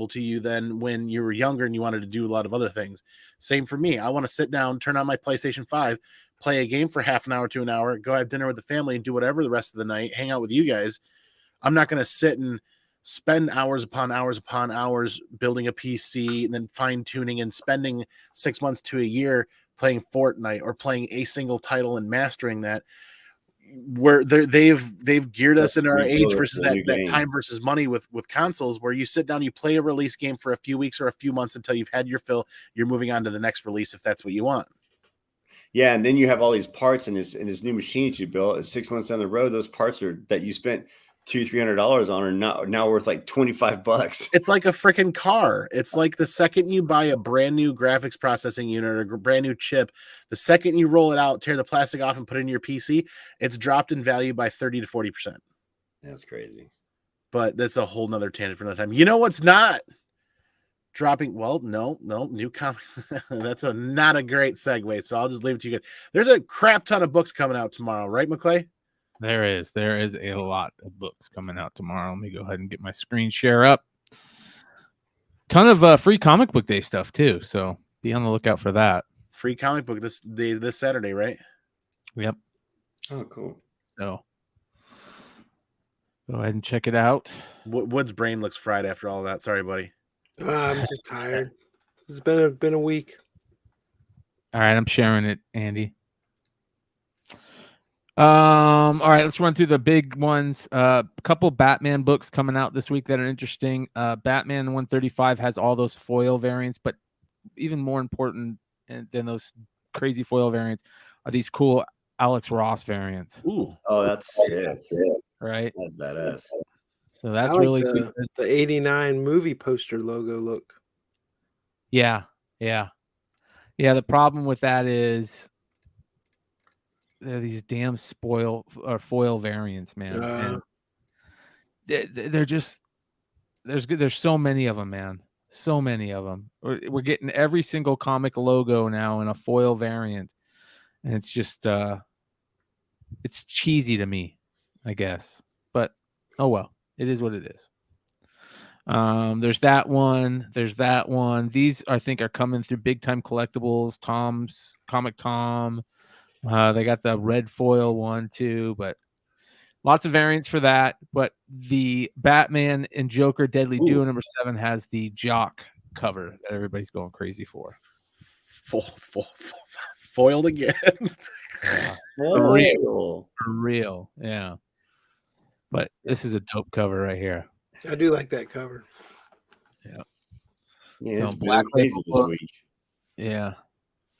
to you than when you were younger and you wanted to do a lot of other things. Same for me. I want to sit down, turn on my PlayStation 5, play a game for half an hour to an hour, go have dinner with the family, and do whatever the rest of the night, hang out with you guys. I'm not going to sit and spend hours upon hours upon hours building a PC and then fine-tuning and spending 6 months to a year playing Fortnite or playing a single title and mastering that, where they've geared us in our age versus that time versus money with consoles, where you sit down, you play a release game for a few weeks or a few months until you've had your fill. You're moving on to the next release if that's what you want. Yeah, and then you have all these parts in this new machine that you built, and 6 months down the road, those parts that you spent $200-$300 on are now worth like $25. It's like a freaking car. It's like the second you buy a brand new graphics processing unit or a brand new chip, the second you roll it out, tear the plastic off and put it in your PC, it's dropped in value by 30 to 40%. That's crazy. But that's a whole nother tangent for another time. You know what's not dropping? Well, no, new comic. That's not a great segue. So I'll just leave it to you guys. There's a crap ton of books coming out tomorrow, right, McClay? There is a lot of books coming out tomorrow. Let me go ahead and get my screen share up. Ton of free comic book day stuff too, so be on the lookout for that. Free comic book this Saturday, right? Yep. Oh, cool. So go ahead and check it out. Wood's brain looks fried after all that. Sorry, buddy. I'm just tired. It's been a week. All right, I'm sharing it, Andy. All right, let's run through the big ones. A couple Batman books coming out this week that are interesting. Batman 135 has all those foil variants, but even more important than those crazy foil variants are these cool Alex Ross variants. Ooh. Oh, that's sick. Right? That's badass. So that's I like really the 89 movie poster logo look. Yeah. The problem with that is they're these damn foil variants, man. And they're just there's so many of them, man. So many of them. We're getting every single comic logo now in a foil variant, and it's just it's cheesy to me, I guess. But oh well, it is what it is. There's that one. There's that one. These I think are coming through Big Time Collectibles. Tom's Comic Tom. They got the red foil one too, but lots of variants for that. But the Batman and Joker Deadly Duo number 7 has the Jock cover that everybody's going crazy for. Foiled again. For real. Yeah. But this is a dope cover right here. I do like that cover. Yeah, So Black crazy Label this week. Yeah.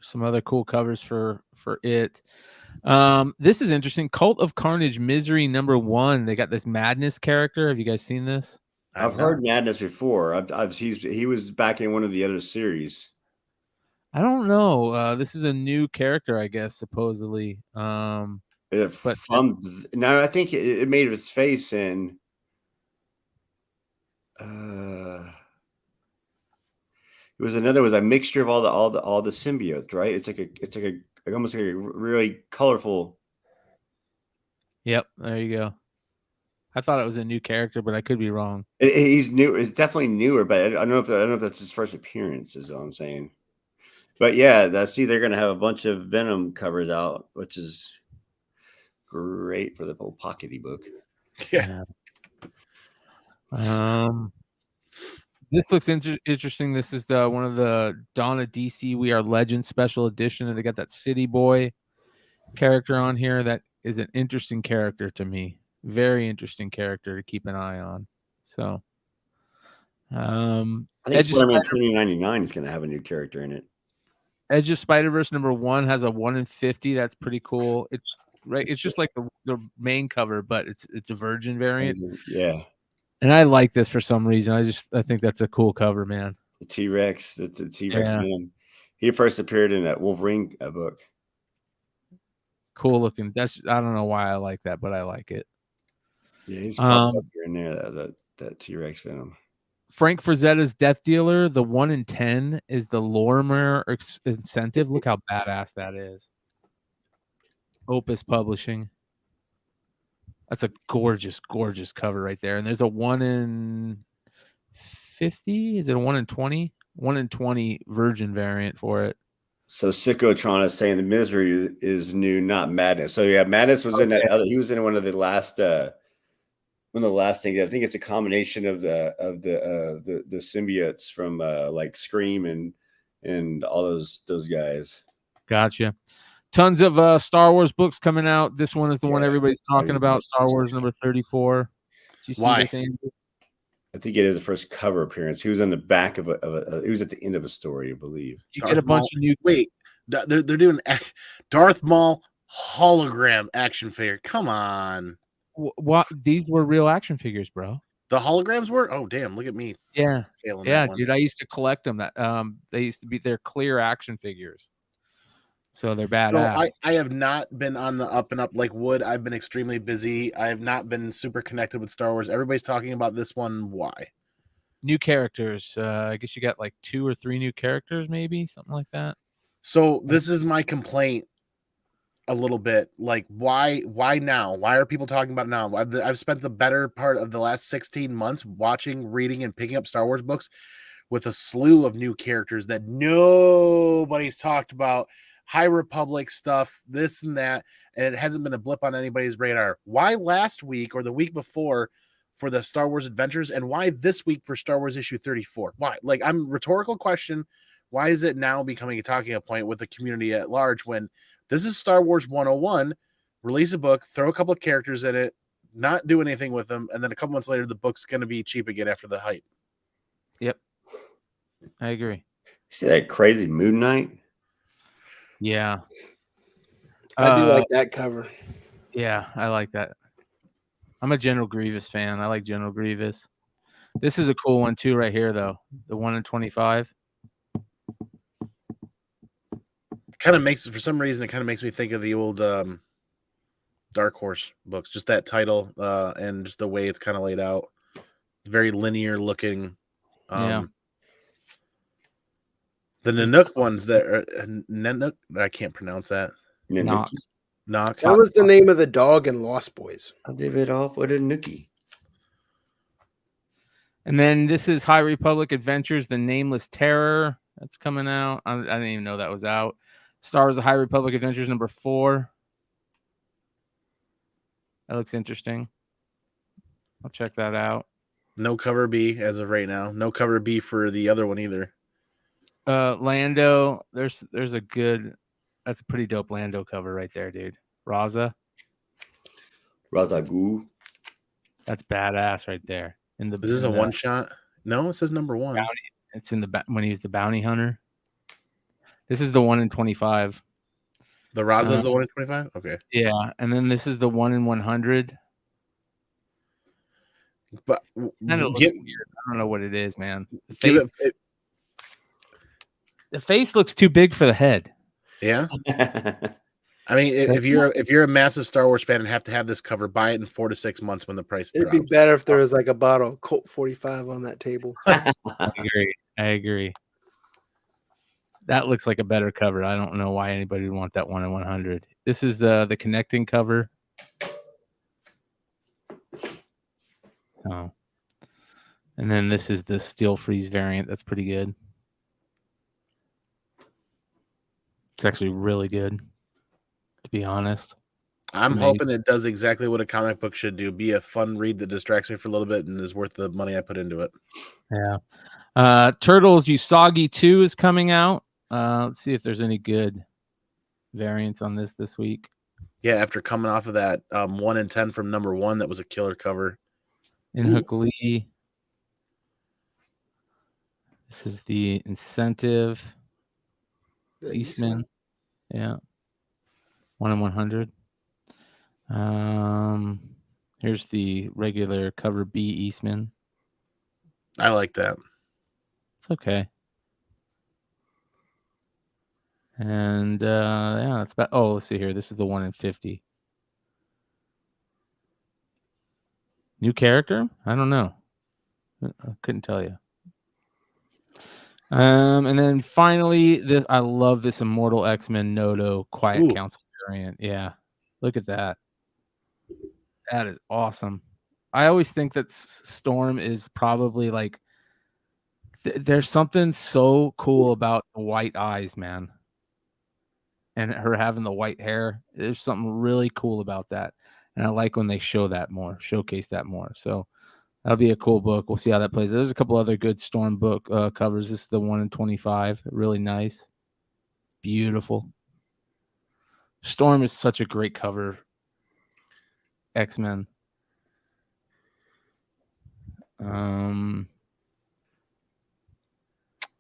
Some other cool covers for it. This is interesting. Cult of Carnage Misery number 1. They got this Madness character. Have you guys seen this? I've heard Madness before. He was back in one of the other series. I don't know. This is a new character, I guess, supposedly. Now I think it made its face in. It was a mixture of all the symbiotes, right? It's like almost like a really colorful. Yep, there you go. I thought it was a new character, but I could be wrong. He's new. It's definitely newer, but I don't know if that's his first appearance. Is all I'm saying. But yeah, they're gonna have a bunch of Venom covers out, which is great for the whole pockety book. Yeah. This looks interesting. This is one of the Dawn of DC We Are Legends special edition, and they got that City Boy character on here. That is an interesting character to me. Very interesting character to keep an eye on. So, I think Spider-Man 2099 is going to have a new character in it. Edge of Spider-Verse number 1 has a 1 in 50. That's pretty cool. It's right. It's just like the main cover, but it's a Virgin variant. Yeah. And I like this for some reason. I think that's a cool cover, man. The T-Rex. That's the T-Rex. Yeah. He first appeared in that Wolverine book. Cool looking. I don't know why I like that, but I like it. Yeah, he's popped up here in there. That T-Rex Venom. Frank Frazetta's Death Dealer. The 1 in 10 is the Lorimer incentive. Look how badass that is. Opus Publishing. That's a gorgeous, gorgeous cover right there. And there's a 1 in 50. Is it a 1 in 20? 1 in 20 Virgin variant for it. So Sickotron is saying the Misery is new, not Madness. So yeah, Madness was in that other. He was in one of the last things. I think it's a combination of the symbiotes from like Scream and all those guys. Gotcha. Tons of Star Wars books coming out. This one is the one everybody's talking about. Star Wars number 34. Do you see this, Andrew? I think it is the first cover appearance. He was on the back of he was at the end of a story, I believe. You get a bunch of new. Wait, they're doing Darth Maul hologram action figure. Come on. What? These were real action figures, bro. The holograms were? Oh, damn! Look at me. Yeah, failing yeah, dude. I used to collect them. They used to be they're clear action figures. So they're badass. So I have not been on the up and up like Wood. I've been extremely busy. I have not been super connected with Star Wars. Everybody's talking about this one. Why? New characters. I guess you got like 2 or 3 new characters, maybe something like that. So this is my complaint a little bit. Like, why now? Why are people talking about it now? I've spent the better part of the last 16 months watching, reading, and picking up Star Wars books with a slew of new characters that nobody's talked about. High Republic stuff, this and that, and it hasn't been a blip on anybody's radar. Why last week or the week before for the Star Wars Adventures, and why this week for Star Wars issue 34? Why? Like, I'm rhetorical question. Why is it now becoming a talking point with the community at large when this is Star Wars 101? Release a book, throw a couple of characters in it, not do anything with them, and then a couple months later, the book's going to be cheap again after the hype. Yep, I agree. See that crazy Moon Knight? Yeah, I do like that cover. Yeah, I like that. I'm a General Grievous fan. I like General Grievous. This is a cool one too, right here, though. The 1 in 25. Kind of makes, for some reason, it kind of makes me think of the old Dark Horse books. Just that title and just the way it's kind of laid out. Very linear looking. Yeah. The Nanook ones that are Nanook, I can't pronounce that. Knock. That was the name of the dog in Lost Boys. I'll leave it off with a nookie. And then this is High Republic Adventures: The Nameless Terror. That's coming out. I didn't even know that was out. Star Wars: The High Republic Adventures #4. That looks interesting. I'll check that out. No cover B as of right now. No cover B for the other one either. Lando. There's a good. That's a pretty dope Lando cover right there, dude. Raza. Razagoo. That's badass right there. Is this a one shot? No, it says #1. Bounty. It's in the when he's the bounty hunter. This is the 1 in 25. The Raza is the 1 in 25. Okay. Yeah, and then this is the 1 in 100. But And it looks weird. I don't know what it is, man. The face looks too big for the head. Yeah. I mean, if you're a massive Star Wars fan and have to have this cover, buy it in 4 to 6 months when the price It'd drops. be better if there was like a bottle of Colt 45 on that table. I agree. That looks like a better cover. I don't know why anybody would want that 1 in 100. This is the connecting cover. Oh. And then this is the Steel Freeze variant. That's pretty good. It's actually really good, to be honest. I'm hoping it does exactly what a comic book should do. Be a fun read that distracts me for a little bit and is worth the money I put into it. Yeah. Turtles Usagi 2 is coming out. Let's see if there's any good variants on this week. Yeah, after coming off of that 1 in 10 from #1, that was a killer cover. In Hook Lee. This is the incentive. Eastman. Yeah. 1 in 100. Here's the regular cover B Eastman. I like that. It's okay. And yeah, that's about. Oh, let's see here. This is the 1 in 50. New character? I don't know. I couldn't tell you. And then finally, this I love this Immortal X-Men Noto Quiet Council variant. Yeah, look at that. That is awesome. I always think that Storm is probably like. There's something so cool about the white eyes, man. And her having the white hair. There's something really cool about that. And I like when they showcase that more. So that'll be a cool book. We'll see how that plays. There's a couple other good Storm book covers. This is the 1 in 25. Really nice. Beautiful. Storm is such a great cover. X-Men.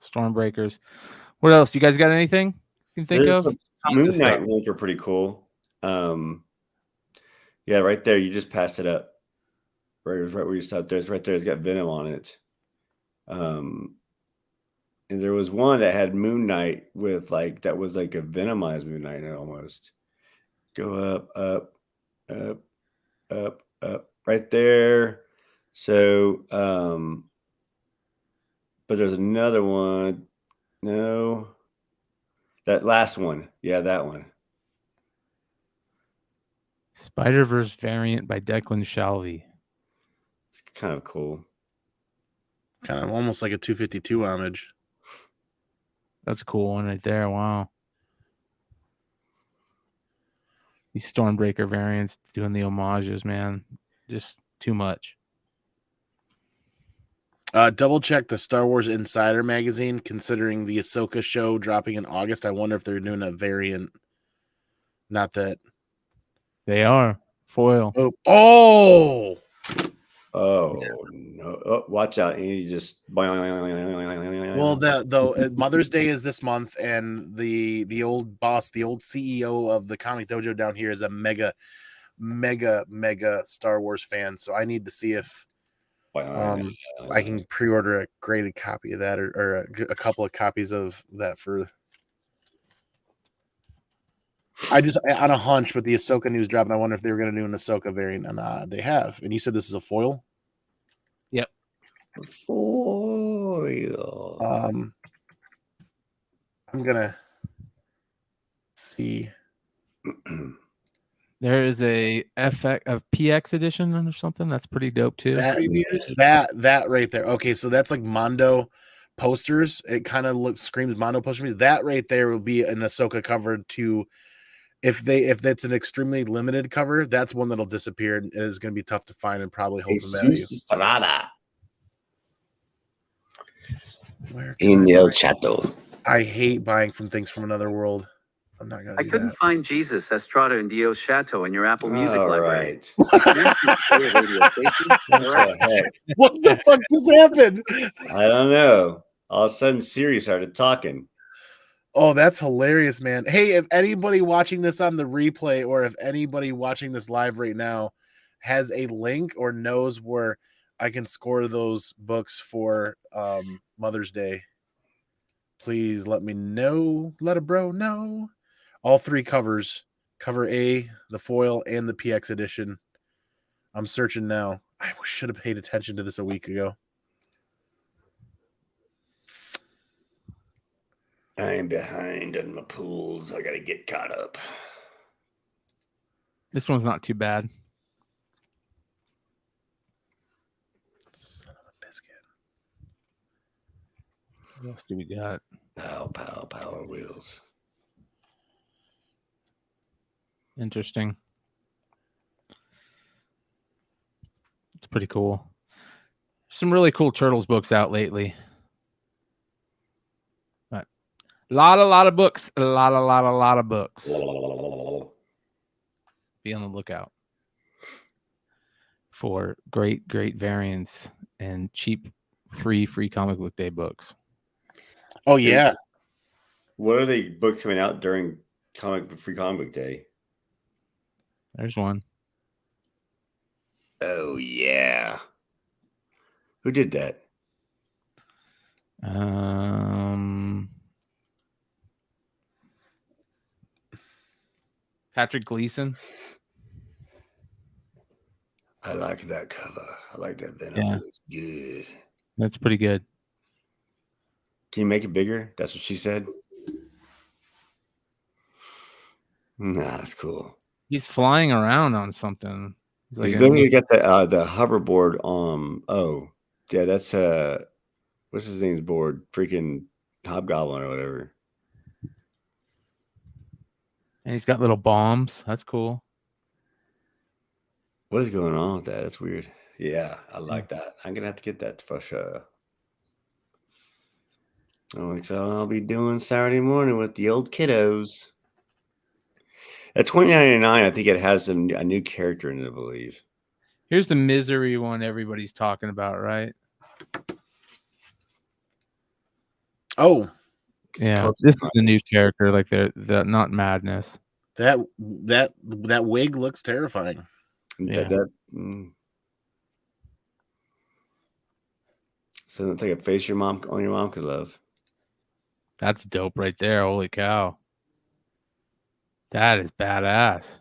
Stormbreakers. What else? You guys got anything you can think of? Moon Knight ones are pretty cool. Yeah, right there. You just passed it up. Right where you stopped there. It's right there. It's got Venom on it. And there was one that had Moon Knight with that was like a Venomized Moon Knight almost. Go up, right there. So, but there's another one. No, that last one. Yeah, that one. Spider-Verse variant by Declan Shalvey. It's kind of cool. Kind of almost like a 252 homage. That's a cool one right there. Wow. These Stormbreaker variants doing the homages, man. Just too much. Double check the Star Wars Insider magazine, considering the Ahsoka show dropping in August. I wonder if they're doing a variant. Not that. They are. Foil. Oh no. Oh, watch out. Andy just. Well, the Mother's Day is this month, and the old boss, the old CEO of the Comic Dojo down here is a mega Star Wars fan. So I need to see if I can pre-order a graded copy of that or a couple of copies of that for. I just on a hunch with the Ahsoka news dropping, I wonder if they were going to do an Ahsoka variant, and they have. And you said this is a foil. Yep. Foil. I'm gonna see. There is a PX edition or something that's pretty dope too. That right there. Okay, so that's like Mondo posters. It kind of screams Mondo poster to me. That right there will be an Ahsoka cover to. If that's an extremely limited cover, that's one that'll disappear and is going to be tough to find and probably hold some value. Estrada. Where In El Chato. I hate buying from things from another world. I'm not gonna. I couldn't find Jesus Estrada in Dios Chateau in your Apple Music library. What What the fuck just happened? I don't know. All of a sudden, Siri started talking. Oh, that's hilarious, man. Hey, if anybody watching this on the replay or if anybody watching this live right now has a link or knows where I can score those books for Mother's Day, please let me know. Let a bro know. All 3 covers, cover A, the foil, and the PX edition. I'm searching now. I should have paid attention to this a week ago. I am behind on my pools. I gotta get caught up. This one's not too bad. Son of a biscuit. What else do we got? Pow, pow, power wheels. Interesting. It's pretty cool. Some really cool Turtles books out lately. But a lot of books. A lot of books. Be on the lookout for great variants and cheap, free comic book day books. Oh yeah. What are the books coming out during free comic book day? There's one. Oh yeah. Who did that? Patrick Gleason. I like that cover. I like that Venom. Yeah. It's good. That's pretty good. Can you make it bigger? That's what she said. Nah, that's cool. He's flying around on something. He's literally got the hoverboard. Oh, yeah, that's what's his name's board? Freaking Hobgoblin or whatever. And he's got little bombs. That's cool. What is going on with that? That's weird. Yeah, I like that. I'm gonna have to get that for sure. I'll be doing Saturday morning with the old kiddos. At $29.99, I think it has a new character in it, I believe. Here's the Misery one everybody's talking about, right? Oh, yeah. This is the new character, like they're not Madness. That wig looks terrifying. Yeah. So it's like a face your mom could love. That's dope right there. Holy cow. That is badass.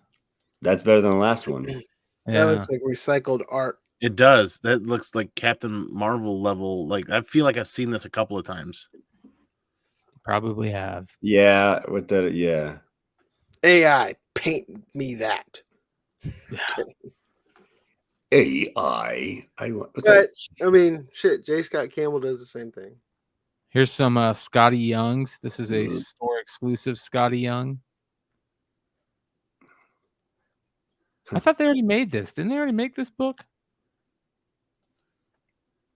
That's better than the last one. Yeah. That looks like recycled art. It does. That looks like Captain Marvel level. Like I feel like I've seen this a couple of times. Probably have. Yeah, with the yeah. AI, paint me that. Yeah. AI. But I mean, shit. J. Scott Campbell does the same thing. Here's some Scotty Youngs. This is a store exclusive Scotty Young. I thought they already made this. Didn't they already make this book? I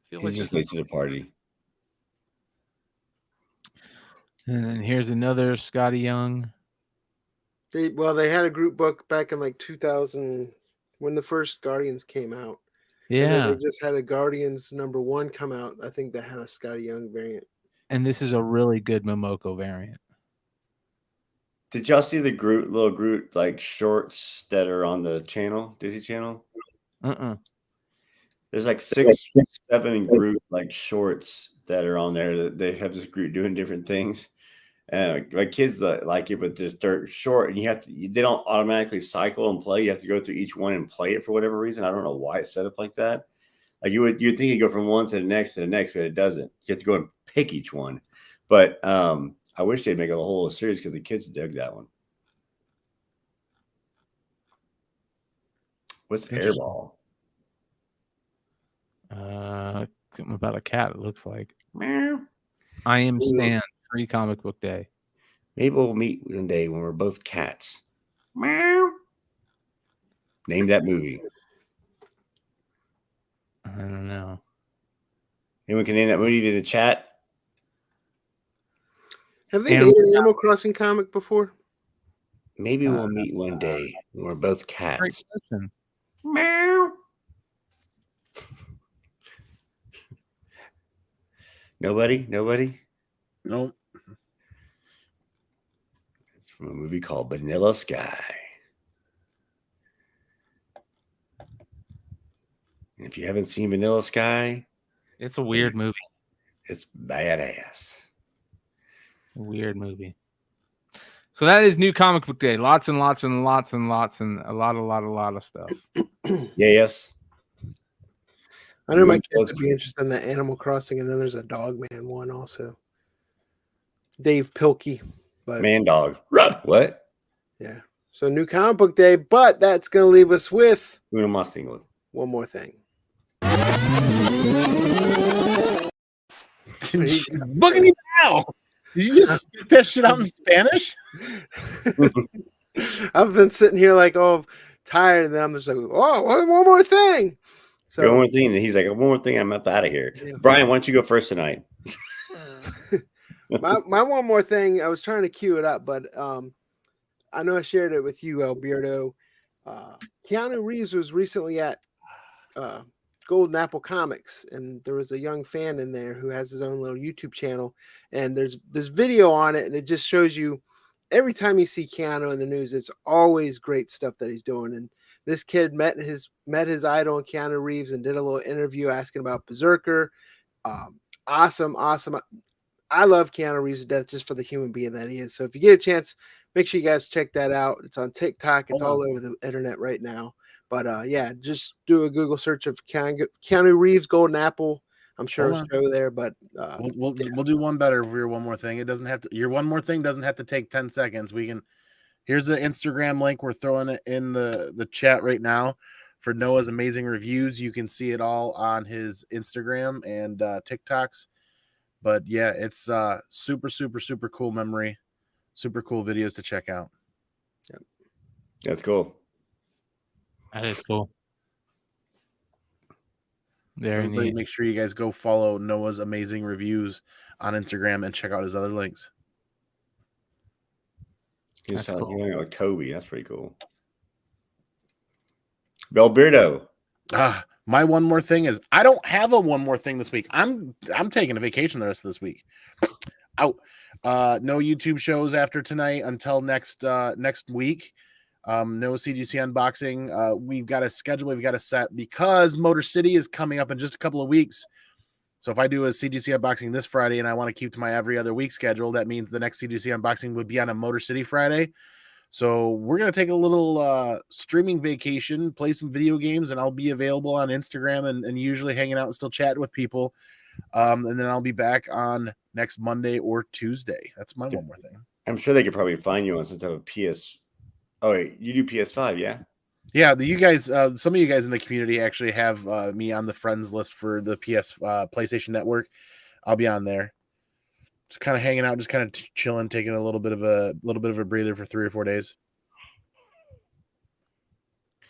feel He's like just late to the party. And then here's another Scotty Young. They had a group book back in like 2000 when the first Guardians came out. Yeah. And then they just had a Guardians #1 come out. I think that had a Scotty Young variant. And this is a really good Momoko variant. Did y'all see the little Groot like shorts that are on the channel, Disney Channel? There's like 6, 7 Groot like shorts that are on there that they have this Groot doing different things. And my kids like it, but just they're short, and they don't automatically cycle and play. You have to go through each one and play it for whatever reason. I don't know why it's set up like that. Like you'd think you go from one to the next, but it doesn't. You have to go and pick each one. But I wish they'd make a whole series because the kids dug that one. What's Interesting. Airball? Something about a cat. It looks like. Meow. I am Ooh. Stan. Free comic book day. Maybe we'll meet one day when we're both cats. Meow. Name that movie. I don't know. Anyone can name that movie in the chat? Have they Animal made an Animal Crossing comic before? Maybe we'll meet one day when we're both Great cats. question. Meow. Nobody? Nope. It's from a movie called Vanilla Sky. And if you haven't seen Vanilla Sky, It's a weird movie. it's badass. Weird movie. So that is new comic book day. Lots and lots and lots and lots and a lot of stuff. Yes. I know my kids would be interested in that Animal Crossing, and then there's a Dogman one also. Dave Pilkey. But Man Dog. What? yeah. So new comic book day, but that's going to leave us with Uno más tengo. one more thing. Look at me now. Did you just spit that shit out in Spanish? I've been sitting here like, oh, tired, and then I'm just like, oh, one more thing. So one more thing. And he's like, one more thing, I'm out of here. Yeah. Brian, why don't you go first tonight? my one more thing, I was trying to cue it up, but I know I shared it with you, Alberto. Keanu Reeves was recently at Golden Apple Comics, and there was a young fan in there who has his own little YouTube channel, and there's video on it, and it just shows you every time you see Keanu in the news, it's always great stuff that he's doing. And this kid met his idol, Keanu Reeves, and did a little interview asking about Berserker. Awesome. I love Keanu Reeves to death just for the human being that he is. So if you get a chance, make sure you guys check that out. It's on TikTok. It's all over the internet right now. But yeah, just do a Google search of Keanu Reeves Golden Apple. I'm sure it'll show there. But we'll do one better for your one more thing. It doesn't have to. Your one more thing doesn't have to take 10 seconds. We can. Here's the Instagram link. We're throwing it in the chat right now for Noah's amazing reviews. You can see it all on his Instagram and TikToks. But yeah, it's super cool memory, super cool videos to check out. Yep. That's cool. That is cool. Everybody, make sure you guys go follow Noah's amazing reviews on Instagram and check out his other links. He's hanging out with Kobe. That's pretty cool. Belberto. My one more thing is I don't have a one more thing this week. I'm taking a vacation the rest of this week. Out. No YouTube shows after tonight until next week. No CGC unboxing. We've got a schedule. We've got a set because Motor City is coming up in just a couple of weeks. So if I do a CGC unboxing this Friday and I want to keep to my every other week schedule, that means the next CGC unboxing would be on a Motor City Friday. So we're going to take a little streaming vacation, play some video games, and I'll be available on Instagram and usually hanging out and still chatting with people. And then I'll be back on next Monday or Tuesday. That's my one more thing. I'm sure they could probably find you on some type of PS. Oh, wait, you do PS5, yeah? Yeah, you guys, some of you guys in the community actually have me on the friends list for the PlayStation Network. I'll be on there. Just kind of hanging out, just kind of chilling, taking a little bit of a breather for 3 or 4 days.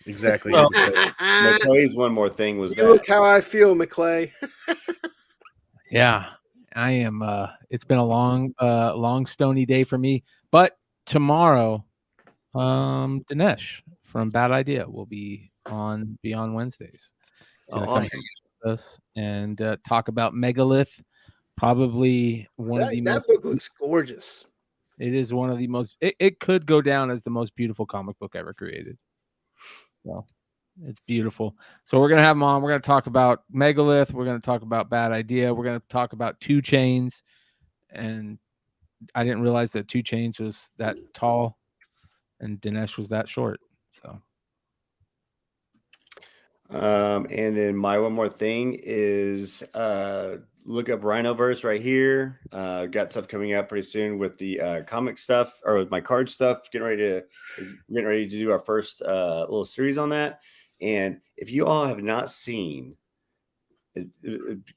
Exactly. McClay's one more thing was Look how I feel, McClay. Yeah, I am. It's been a long stony day for me, but tomorrow, Dinesh from Bad Idea will be on Wednesdays. Awesome. With us and talk about Megalith. Probably that book looks gorgeous. It is one of the most. It could go down as the most beautiful comic book ever created. So it's beautiful. So we're gonna have him on. We're gonna talk about Megalith. We're gonna talk about Bad Idea. We're gonna talk about 2 Chainz. And I didn't realize that 2 Chainz was that tall, and Dinesh was that short. So. And then my one more thing is look up Rhynoverse right here. Got stuff coming out pretty soon with the comic stuff or with my card stuff. Getting ready to do our first little series on that. And if you all have not seen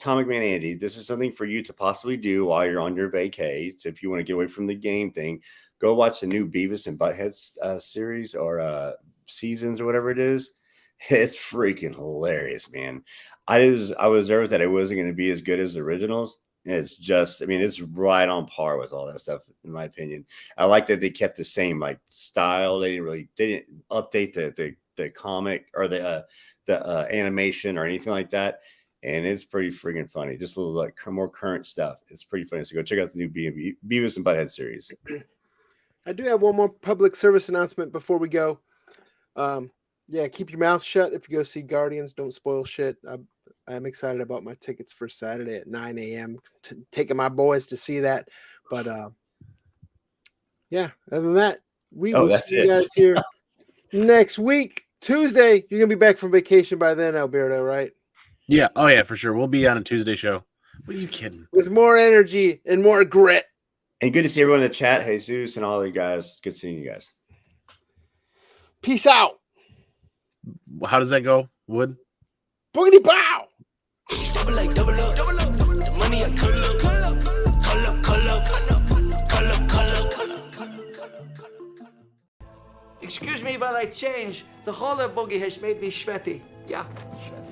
ComicManAndy, this is something for you to possibly do while you're on your vacay. So if you want to get away from the game thing, go watch the new Beavis and Butthead series or seasons or whatever it is. It's freaking hilarious, man. I was nervous that it wasn't going to be as good as the originals. It's just, I mean, it's right on par with all that stuff, in my opinion. I like that they kept the same like style. They didn't update the comic or the animation or anything like that. And it's pretty freaking funny. Just a little like more current stuff. It's pretty funny. So go check out the new Beavis and Butthead series. I do have one more public service announcement before we go. Yeah, keep your mouth shut if you go see Guardians. Don't spoil shit. I'm excited about my tickets for Saturday at 9 a.m. Taking my boys to see that. But yeah, other than that, we will see you guys here next week. Tuesday, you're going to be back from vacation by then, Alberto, right? Yeah. Oh, yeah, for sure. We'll be on a Tuesday show. What are you kidding? With more energy and more grit. And good to see everyone in the chat. Jesus and all the guys. Good seeing you guys. Peace out. How does that go, Wood? Boogity bow. Double up. The money I call up. Excuse me while I change. The roller buggy has made me sweaty. Yeah, sweaty.